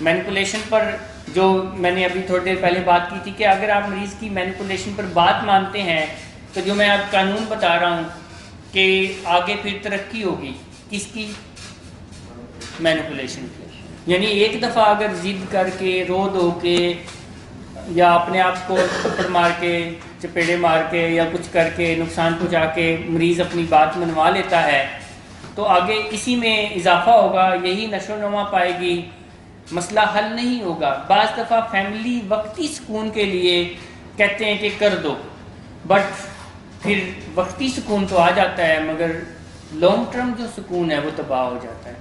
مینپولیشن پر جو میں نے ابھی تھوڑی دیر پہلے بات کی تھی کہ اگر آپ مریض کی مینپولیشن پر بات مانتے ہیں تو جو میں آپ قانون بتا رہا ہوں کہ آگے پھر ترقی ہوگی کس کی؟ مینپولیشن کی. یعنی ایک دفعہ اگر ضد کر کے رو دو کے یا اپنے آپ کو تھپڑ مار کے چپیڑے مار کے یا کچھ کر کے نقصان پہنچا کے مریض اپنی بات منوا لیتا ہے تو آگے اسی میں اضافہ ہوگا، یہی نشو و نما پائے گی، مسئلہ حل نہیں ہوگا. بعض دفعہ فیملی وقتی سکون کے لیے کہتے ہیں کہ کر دو، بٹ پھر وقتی سکون تو آ جاتا ہے مگر لانگ ٹرم جو سکون ہے وہ تباہ ہو جاتا ہے.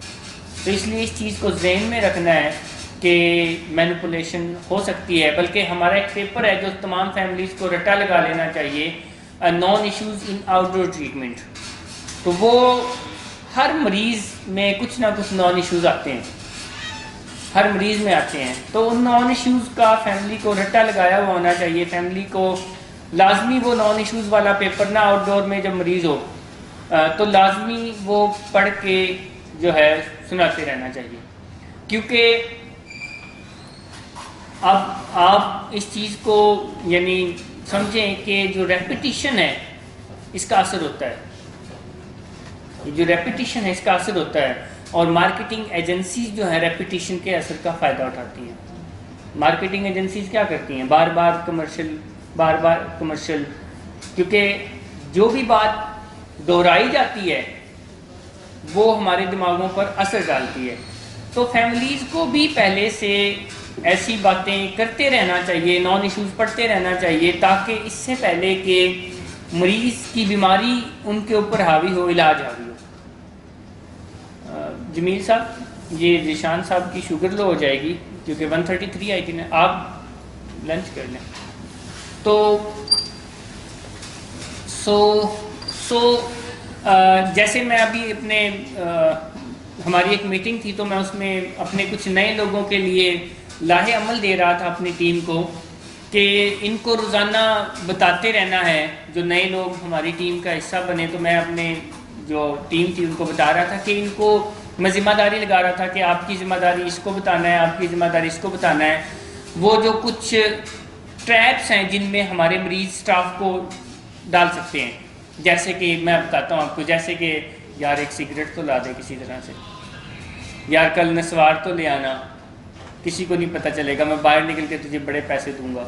تو اس لیے اس چیز کو ذہن میں رکھنا ہے کہ مینپولیشن ہو سکتی ہے. بلکہ ہمارا ایک پیپر ہے جو تمام فیملیز کو رٹا لگا لینا چاہیے، naan issues in out door treatment. تو وہ ہر مریض میں کچھ نہ کچھ نان ایشوز آتے ہیں، ہر مریض میں آتے ہیں. تو ان نان ایشوز کا فیملی کو رٹا لگایا ہوا ہونا چاہیے. فیملی کو لازمی وہ نان ایشوز والا پیپر نہ آؤٹ ڈور میں جب مریض ہو تو لازمی وہ پڑھ کے جو ہے سناتے رہنا چاہیے. کیونکہ اب آپ اس چیز کو یعنی سمجھیں کہ جو ریپیٹیشن ہے اس کا اثر ہوتا ہے، جو ریپیٹیشن ہے اس کا اثر ہوتا ہے. اور مارکیٹنگ ایجنسیز جو ہیں ریپیٹیشن کے اثر کا فائدہ اٹھاتی ہیں. مارکیٹنگ ایجنسیز کیا کرتی ہیں؟ بار بار کمرشل، کیونکہ جو بھی بات دہرائی جاتی ہے وہ ہمارے دماغوں پر اثر ڈالتی ہے. تو فیملیز کو بھی پہلے سے ایسی باتیں کرتے رہنا چاہیے، نان ایشوز پڑھتے رہنا چاہیے تاکہ اس سے پہلے کہ مریض کی بیماری ان کے اوپر حاوی ہو، علاج حاوی ہو. جمیل صاحب، یہ ذیشان صاحب کی شوگر لو ہو جائے گی کیونکہ 133 آئی تھی نا، آپ لنچ کر لیں. تو جیسے میں ابھی اپنے ہماری ایک میٹنگ تھی تو میں اس میں اپنے کچھ نئے لوگوں کے لیے لاہے عمل دے رہا تھا اپنی ٹیم کو کہ ان کو روزانہ بتاتے رہنا ہے. جو نئے لوگ ہماری ٹیم کا حصہ بنے تو میں اپنے جو ٹیم تھی ان کو بتا رہا تھا کہ ان کو میں ذمہ داری لگا رہا تھا کہ آپ کی ذمہ داری اس کو بتانا ہے، آپ کی ذمہ داری اس کو بتانا ہے. وہ جو کچھ ٹریپس ہیں جن میں ہمارے مریض سٹاف کو ڈال سکتے ہیں، جیسے کہ میں بتاتا ہوں آپ کو، جیسے کہ یار ایک سگریٹ تو لا دے کسی طرح سے، یار کل نسوار تو لے آنا، کسی کو نہیں پتہ چلے گا، میں باہر نکل کے تجھے بڑے پیسے دوں گا،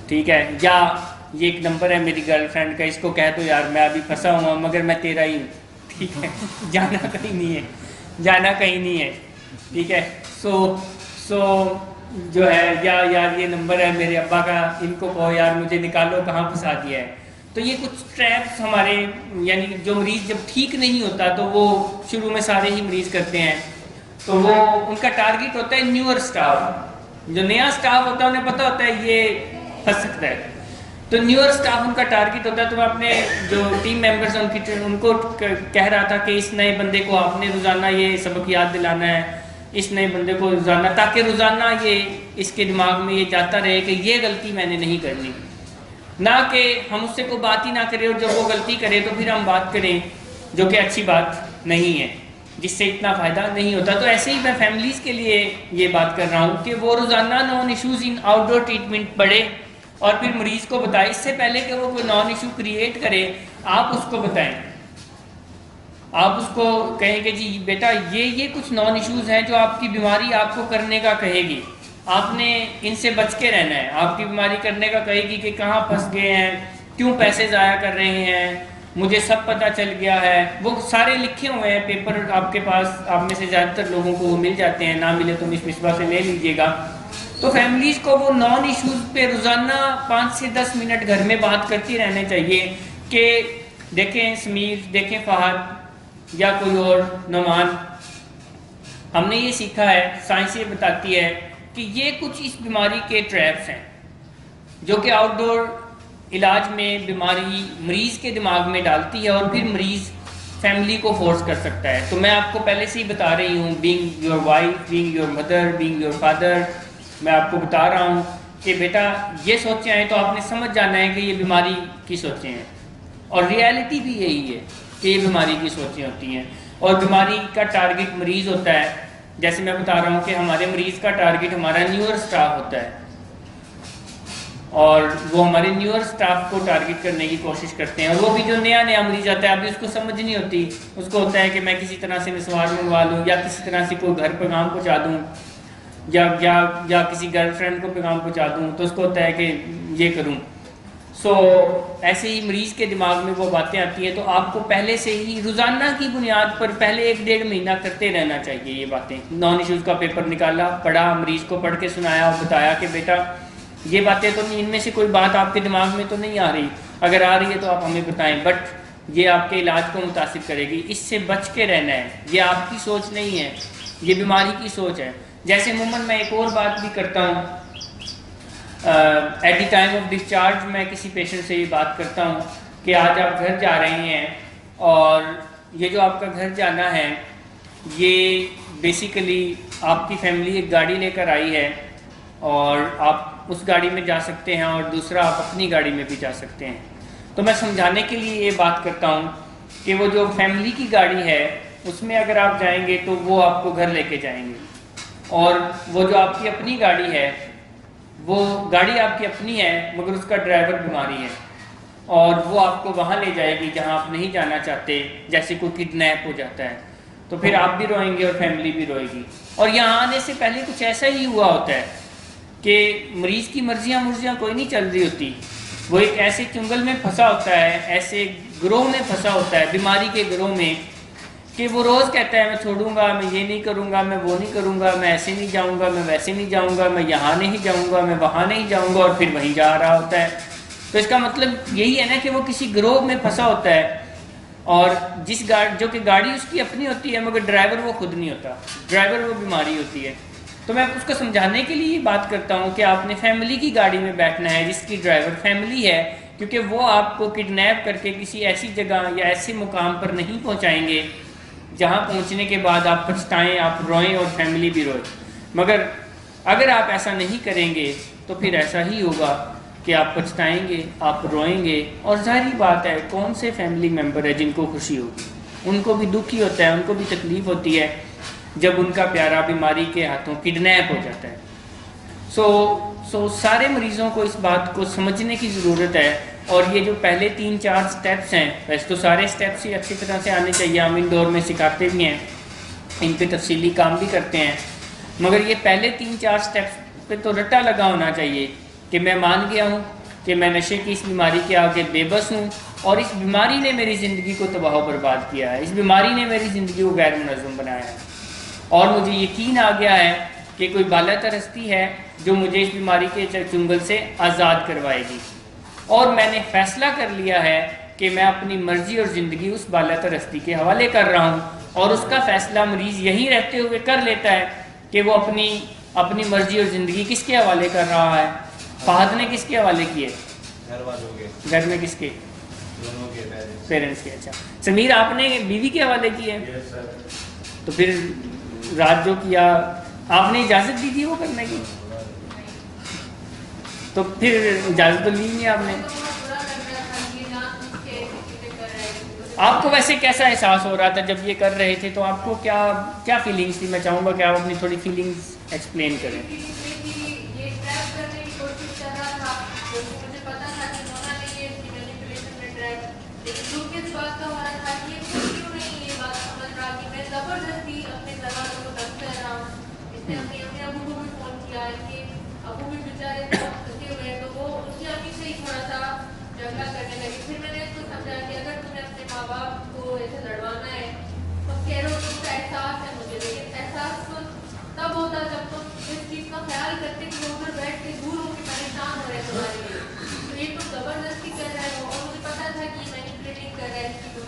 ٹھیک ہے. یا یہ ایک نمبر ہے میری گرل فرینڈ کا، اس کو کہہ دو یار میں ابھی پھنسا ہوں مگر میں تیرا ہی ہوں، ٹھیک ہے، جانا کہیں نہیں ہے، جانا کہیں نہیں ہے، ٹھیک ہے. سو جو ہے یا یار یہ نمبر ہے میرے ابا کا، ان کو کہو یار مجھے نکالو کہاں پھنسا دیا ہے. تو یہ کچھ ٹریپس ہمارے یعنی جو مریض جب ٹھیک نہیں ہوتا تو وہ شروع میں سارے ہی مریض کرتے ہیں. تو وہ ان کا ٹارگٹ ہوتا ہے نیور سٹاف، جو نیا سٹاف ہوتا ہے انہیں پتہ ہوتا ہے یہ پھنس سکتا ہے. تو نیور سٹاف ان کا ٹارگٹ ہوتا ہے. تو میں اپنے جو ٹیم ممبرز ہیں ان کو کہہ رہا تھا کہ اس نئے بندے کو آپ نے روزانہ یہ سبق یاد دلانا ہے، اس نئے بندے کو روزانہ، تاکہ روزانہ یہ اس کے دماغ میں یہ جاتا رہے کہ یہ غلطی میں نے نہیں کرنی. نہ کہ ہم اس سے کوئی بات ہی نہ کریں اور جب وہ غلطی کرے تو پھر ہم بات کریں، جو کہ اچھی بات نہیں ہے، جس سے اتنا فائدہ نہیں ہوتا. تو ایسے ہی میں فیملیز کے لیے یہ بات کر رہا ہوں کہ وہ روزانہ naan issues in out door treatment پڑھے اور پھر مریض کو بتائے. اس سے پہلے کہ وہ کوئی نان ایشو کریٹ کرے آپ اس کو بتائیں، آپ اس کو کہیں کہ جی بیٹا یہ کچھ نان ایشوز ہیں جو آپ کی بیماری آپ کو کرنے کا کہے گی، آپ نے ان سے بچ کے رہنا ہے. آپ کی بیماری کرنے کا کہے گی کہ کہاں پھنس گئے ہیں، کیوں پیسے ضائع کر رہے ہیں، مجھے سب پتہ چل گیا ہے، وہ سارے لکھے ہوئے ہیں پیپر آپ کے پاس، آپ میں سے زیادہ تر لوگوں کو وہ مل جاتے ہیں، نہ ملے تو مس مصباح سے لے لیجئے گا۔ تو فیملیز کو وہ نان ایشوز پہ روزانہ 5 سے 10 منٹ گھر میں بات کرتی رہنے چاہیے کہ دیکھیں سمیر، دیکھیں فہد یا کوئی اور نعمان، ہم نے یہ سیکھا ہے، سائنس یہ بتاتی ہے کہ یہ کچھ اس بیماری کے ٹریپس ہیں جو کہ آؤٹ ڈور علاج میں بیماری مریض کے دماغ میں ڈالتی ہے اور پھر مریض فیملی کو فورس کر سکتا ہے۔ تو میں آپ کو پہلے سے ہی بتا رہی ہوں، being your wife, being your mother, being your father, میں آپ کو بتا رہا ہوں کہ بیٹا یہ سوچیں ہیں تو آپ نے سمجھ جانا ہے کہ یہ بیماری کی سوچیں ہیں، اور ریالٹی بھی یہی ہے کہ یہ بیماری کی سوچیں ہوتی ہیں، اور بیماری کا ٹارگٹ مریض ہوتا ہے۔ جیسے میں بتا رہا ہوں کہ ہمارے مریض کا ٹارگٹ ہمارا نیور سٹاف ہوتا ہے، اور وہ ہمارے نیور سٹاف کو ٹارگٹ کرنے کی کوشش کرتے ہیں، اور وہ بھی جو نیا مریض آتا ہے، ابھی اس کو سمجھ نہیں ہوتی، اس کو ہوتا ہے کہ میں کسی طرح سے نسوار منگوا لوں یا کسی طرح سے کوئی گھر پیغام پہنچا دوں یا کسی گرل فرینڈ کو پیغام پہنچا دوں، تو اس کو ہوتا ہے کہ یہ کروں۔ سو ایسے ہی مریض کے دماغ میں وہ باتیں آتی ہیں، تو آپ کو پہلے سے ہی روزانہ کی بنیاد پر پہلے 1-1.5 مہینہ کرتے رہنا چاہیے یہ باتیں۔ نان ایشوز کا پیپر نکالا، پڑھا، مریض کو پڑھ کے سنایا اور بتایا کہ بیٹا یہ باتیں تو نہیں، ان میں سے کوئی بات آپ کے دماغ میں تو نہیں آ رہی، اگر آ رہی ہے تو آپ ہمیں بتائیں، بٹ یہ آپ کے علاج کو متاثر کرے گی، اس سے بچ کے رہنا ہے، یہ آپ کی سوچ نہیں ہے، یہ بیماری کی سوچ ہے۔ جیسے عموماً میں ایک اور بات بھی کرتا ہوں، at the time of discharge میں کسی پیشنٹ سے یہ بات کرتا ہوں کہ آج آپ گھر جا رہے ہیں، اور یہ جو آپ کا گھر جانا ہے یہ بیسیکلی آپ کی فیملی ایک گاڑی لے کر آئی ہے، اور آپ اس گاڑی میں جا سکتے ہیں اور دوسرا آپ اپنی گاڑی میں بھی جا سکتے ہیں۔ تو میں سمجھانے کے لیے یہ بات کرتا ہوں کہ وہ جو فیملی کی گاڑی ہے اس میں اگر آپ جائیں گے تو وہ آپ کو گھر لے کے جائیں گے، اور وہ جو آپ کی اپنی گاڑی ہے وہ گاڑی آپ کی اپنی ہے مگر اس کا ڈرائیور بیماری ہے، اور وہ آپ کو وہاں لے جائے گی جہاں آپ نہیں جانا چاہتے، جیسے کوئی کڈنیپ ہو جاتا ہے، تو پھر آپ بھی روئیں گے اور فیملی بھی روئے گی۔ اور یہاں آنے سے پہلے کچھ ایسا ہی ہوا ہوتا ہے کہ مریض کی مرضیاں کوئی نہیں چل رہی ہوتی، وہ ایک ایسے چنگل میں پھنسا ہوتا ہے، ایسے گروہ میں پھنسا ہوتا ہے، بیماری کے گروہ میں، کہ وہ روز کہتا ہے میں چھوڑوں گا، میں یہ نہیں کروں گا، میں وہ نہیں کروں گا، میں ایسے نہیں جاؤں گا، میں ویسے نہیں جاؤں گا، میں یہاں نہیں جاؤں گا، میں وہاں نہیں جاؤں گا، اور پھر وہیں جا رہا ہوتا ہے۔ تو اس کا مطلب یہی ہے نا کہ وہ کسی گروہ میں پھنسا ہوتا ہے، اور جو کہ گاڑی اس کی اپنی ہوتی ہے مگر ڈرائیور وہ خود نہیں ہوتا، ڈرائیور وہ بیماری ہوتی ہے۔ تو میں اس کو سمجھانے کے لیے یہ بات کرتا ہوں کہ آپ نے فیملی کی گاڑی میں بیٹھنا ہے جس کی ڈرائیور فیملی ہے، کیونکہ وہ آپ کو کڈنیپ کر کے کسی ایسی جگہ یا ایسے مقام پر نہیں پہنچائیں گے جہاں پہنچنے کے بعد آپ پچھتائیں، آپ روئیں اور فیملی بھی روئے۔ مگر اگر آپ ایسا نہیں کریں گے تو پھر ایسا ہی ہوگا کہ آپ پچھتائیں گے، آپ روئیں گے، اور ظاہری بات ہے کون سے فیملی ممبر ہے جن کو خوشی ہوگی، ان کو بھی دکھ ہی ہوتا ہے، ان کو بھی تکلیف ہوتی ہے جب ان کا پیارا بیماری کے ہاتھوں کڈنیپ ہو جاتا ہے۔ سو سارے مریضوں کو اس بات کو سمجھنے کی ضرورت ہے، اور یہ جو پہلے 3-4 سٹیپس ہیں، ویسے تو سارے سٹیپس ہی اچھی طرح سے آنے چاہیے، ہم ان دور میں سکھاتے بھی ہیں، ان پہ تفصیلی کام بھی کرتے ہیں، مگر یہ پہلے 3-4 سٹیپس پہ تو رٹا لگا ہونا چاہیے کہ میں مان گیا ہوں کہ میں نشے کی اس بیماری کے آگے بے بس ہوں، اور اس بیماری نے میری زندگی کو تباہ و برباد کیا ہے، اس بیماری نے میری زندگی کو غیر منظم بنایا ہے، اور مجھے یقین آ گیا ہے کہ کوئی بالا تر ہستی ہے جو مجھے اس بیماری کے چنگل سے آزاد کروائے گی، اور میں نے فیصلہ کر لیا ہے کہ میں اپنی مرضی اور زندگی اس بالا تر ہستی کے حوالے کر رہا ہوں، اور اس کا فیصلہ مریض یہیں رہتے ہوئے کر لیتا ہے کہ وہ اپنی مرضی اور زندگی کس کے حوالے کر رہا ہے۔ فہد نے کس کے حوالے کیے؟ گھر والوں کے، گھر میں کس کے؟ دونوں کے پیرنٹس کے۔ اچھا سمیر، آپ نے بیوی کے حوالے کیے؟ تو پھر رات جو کیا آپ نے اجازت دی تھی وہ کرنے کی، تو پھر اجازت تو لی نہیں آپ نے۔ آپ کو ویسے کیسا احساس ہو رہا تھا جب یہ کر رہے تھے؟ تو آپ کو کیا فیلنگس تھی؟ میں چاہوں گا کہ آپ اپنی تھوڑی فیلنگس ایکسپلین کریں۔ ابو بھی بیچارے تھکے ہوئے ہیں، تو وہ اس کی امی سے ہی تھوڑا سا جھگڑا کرنے لگے۔ پھر میں نے اس کو سمجھا کہ اگر تمہیں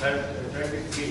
23।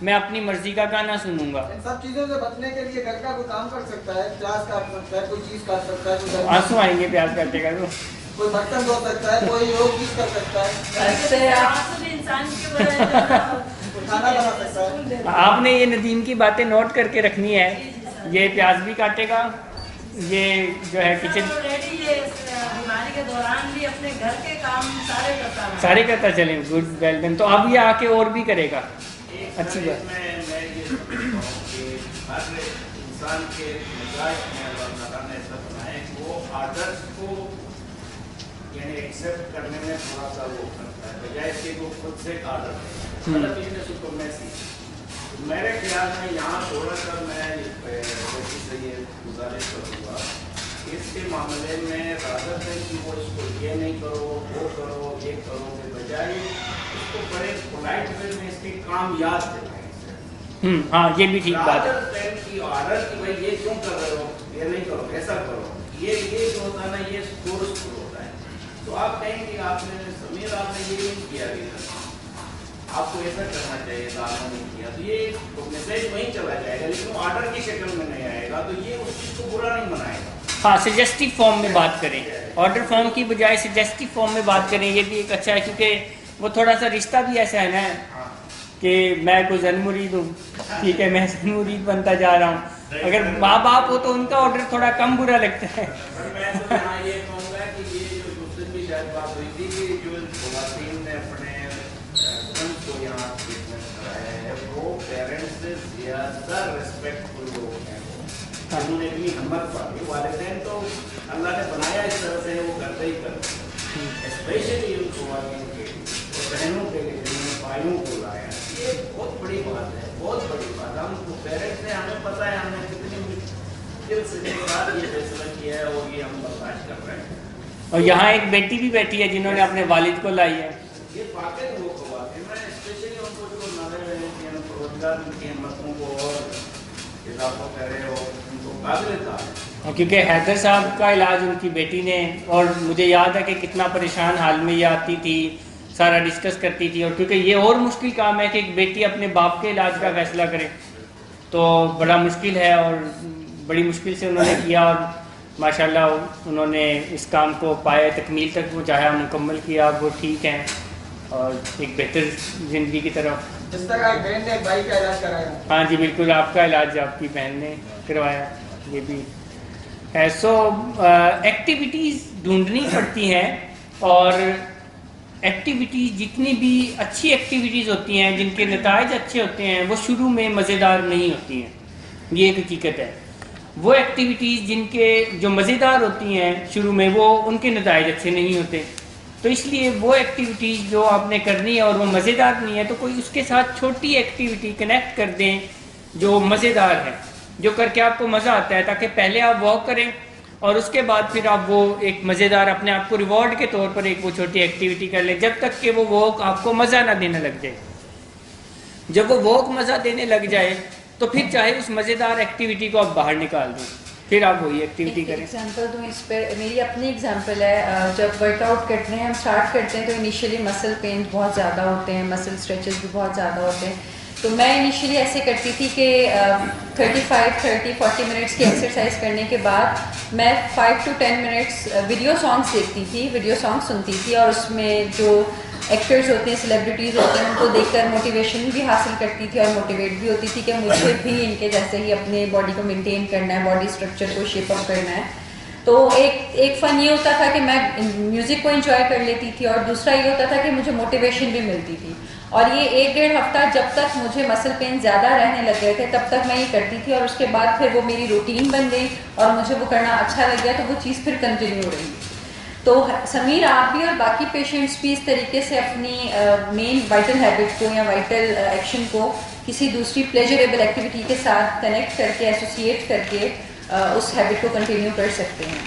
میں اپنی مرضی کا گانا سنوں گا. ان سب چیزوں سے بچنے کے لیے گھر کا کوئی کام کر سکتا ہے, پیاز کاٹ سکتا ہے, کوئی چیز کاٹ سکتا ہے, آنسو آئیں گے پیاز کاٹے گا تو. کوئی برتن دھو سکتا ہے, کوئی اور چیز کر سکتا ہے, ایسے انسان کے بڑے کھانا بنا سکتا ہے. آپ نے یہ ندیم کی باتیں نوٹ کر کے رکھنی ہے. یہ پیاز بھی کاٹے گا, یہ جو ہے کچن بیماری کے دوران بھی اپنے گھر کے کام سارے کرتا چلیں. Good, well done. تو اب یہ آ کے اور بھی کرے گا. اچھی بات. میں یہ سمجھتا ہوں کہ ہر انسان کے مزاج میں اللہ تعالیٰ نے ایسا بنایا کہ وہ آرڈرس کو یعنی ایکسیپٹ کرنے میں تھوڑا سا وہ کرتا ہے, بجائے اس کے وہ خود سے آرڈر ہے. مطلب بزنس کو میں سیکھ, میرے خیال میں یہاں تھوڑا سا میں بیٹی سے یہ گزارش کروں گا اس کے معاملے میں رادر ہے کہ وہ اس کو یہ نہیں کرو, وہ کرو, یہ کرو کے بجائے اس کو بڑے پولائٹ وے میں اس کے کام یاد دلائیں. ہاں یہ بھی ٹھیک بات ہے. رادر دین کی آرڈر کہ بھائی یہ کیوں کر رہے ہو, یہ نہیں کرو, ایسا کرو, یہ جو ہوتا ہے نا یہ فورسفل ہوتا ہے. تو آپ کہیں کہ آپ نے سمیر آپ نے یہ نہیں کیا, آپ کو ایسا کرنا چاہیے تھا, آپ نے نہیں کیا, تو یہ میسیج وہیں چلا جائے گا لیکن وہ آرڈر کی شکل میں نہیں آئے گا, تو یہ اس چیز کو برا نہیں منائے گا. ہاں سجیسٹو فارم میں بات کریں, آرڈر فارم کی بجائے سجیسٹو فارم میں بات کریں. یہ بھی ایک اچھا ہے کیونکہ وہ تھوڑا سا رشتہ بھی ایسا ہے نا کہ میں کوئی زن مرید ہوں, ٹھیک ہے, میں زن مرید بنتا جا رہا ہوں. اگر ماں باپ ہو تو ان کا آرڈر تھوڑا کم برا لگتا ہے. میں تو یہاں یہ کہوں گا کہ یہ جو دوسرے بھی شاید بات ہوئی تھی کہ جو خواتین نے اپنے ہسبینڈ کو یہاں ٹریٹمنٹ کرایا ہے وہ پیرنٹس سے زیادہ ریسپیکٹفل لوگ ہیں, انہوں نے اتنی ہمت پائی. والدین تو اللہ نے بنایا اس طرح سے وہ کرتے ہی کرتے ہیں, اسپیشلی ان خواتین کے اور بہنوں کے لیے جنہوں نے بھائیوں کو لایا, یہ بہت بڑی بات ہے, بہت بڑی بات. ہم پیرنٹس نے ہمیں پتہ ہے ہم نے کتنی دل سے یہ فیصلہ کیا ہے اور یہ ہم برداشت کر رہے ہیں. اور یہاں ایک بیٹی بھی بیٹھی ہے جنہوں نے اپنے والد کو لائی ہے. یہ واقعی وہ خواتین میں اسپیشلی ان کو جو نالے روزگار کی ہمتوں کو اور اضافہ کرے اور ان کو قابل تھا. کیونکہ حیدر صاحب کا علاج ان کی بیٹی نے, اور مجھے یاد ہے کہ کتنا پریشان حال میں یہ آتی تھی, سارا ڈسکس کرتی تھی. اور کیونکہ یہ اور مشکل کام ہے کہ ایک بیٹی اپنے باپ کے علاج کا فیصلہ کرے, تو بڑا مشکل ہے اور بڑی مشکل سے انہوں نے کیا, اور ماشاءاللہ انہوں نے اس کام کو پائے تکمیل تک پہنچایا, مکمل کیا. وہ ٹھیک ہیں اور ایک بہتر زندگی کی طرف. جس طرح ایک بہن نے ایک بھائی کا علاج کرایا. ہاں جی بالکل, آپ کا علاج آپ کی بہن نے کروایا, یہ بھی ہے. سو ایکٹیویٹیز ڈھونڈنی پڑتی ہیں, اور ایکٹیویٹیز جتنی بھی اچھی ایکٹیویٹیز ہوتی ہیں جن کے نتائج اچھے ہوتے ہیں وہ شروع میں مزیدار نہیں ہوتی ہیں. یہ ایک حقیقت ہے. وہ ایکٹیویٹیز جن کے جو مزیدار ہوتی ہیں شروع میں وہ ان کے نتائج اچھے نہیں ہوتے. تو اس لیے وہ ایکٹیویٹیز جو آپ نے کرنی ہے اور وہ مزیدار نہیں ہے تو کوئی اس کے ساتھ چھوٹی ایکٹیویٹی کنیکٹ کر دیں جو مزیدار ہے, جو کر کے آپ کو مزہ آتا ہے, تاکہ پہلے آپ واک کریں اور اس کے بعد پھر آپ وہ ایک مزیدار اپنے آپ کو ریوارڈ کے طور پر ایک وہ چھوٹی ایکٹیویٹی کر لیں, جب تک کہ وہ واک آپ کو مزہ نہ دینے لگ جائے. جب وہ واک مزہ دینے لگ جائے تو پھر چاہے اس مزیدار ایکٹیویٹی کو آپ باہر نکال دیں, پھر آپ وہی ایکٹیویٹی کریں. ایگزامپل دوں اس پہ, میری اپنی ایگزامپل ہے. جب ورک آؤٹ کرتے ہیں, ہم اسٹارٹ کرتے ہیں تو انیشیلی مسل پین بہت زیادہ ہوتے ہیں, مسل اسٹریچز بھی بہت زیادہ ہوتے ہیں. تو میں انیشیلی ایسے کرتی تھی کہ 35-40 منٹس کی ایکسرسائز کرنے کے بعد میں 5 to 10 منٹس ویڈیو سانگس دیکھتی تھی, ویڈیو سانگ سنتی تھی, اور اس میں جو ایکٹرز ہوتے ہیں, سیلیبریٹیز ہوتے ہیں, ان کو دیکھ کر موٹیویشن بھی حاصل کرتی تھی اور موٹیویٹ بھی ہوتی تھی کہ مجھے بھی ان کے جیسے ہی اپنے باڈی کو مینٹین کرنا ہے, باڈی اسٹرکچر کو شیپ اپ کرنا ہے. تو ایک فن یہ ہوتا تھا کہ میں میوزک کو انجوائے کر لیتی تھی, اور دوسرا یہ ہوتا تھا کہ مجھے موٹیویشن بھی ملتی تھی. اور یہ 1-1.5 ہفتہ جب تک مجھے مسل پین زیادہ رہنے لگ گئے تھے تب تک میں یہ کرتی تھی, اور اس کے بعد پھر وہ میری روٹین بن گئی اور مجھے وہ کرنا اچھا لگ گیا, تو وہ چیز پھر کنٹینیو ہو رہی. تو سمیر آپ بھی اور باقی پیشنٹس بھی اس طریقے سے اپنی مین وائٹل ہیبٹ کو یا وائٹل ایکشن کو کسی دوسری پلیجریبل ایکٹیویٹی کے ساتھ کنیکٹ کر کے, ایسوسیٹ کر کے اس ہیبٹ کو کنٹینیو کر سکتے ہیں.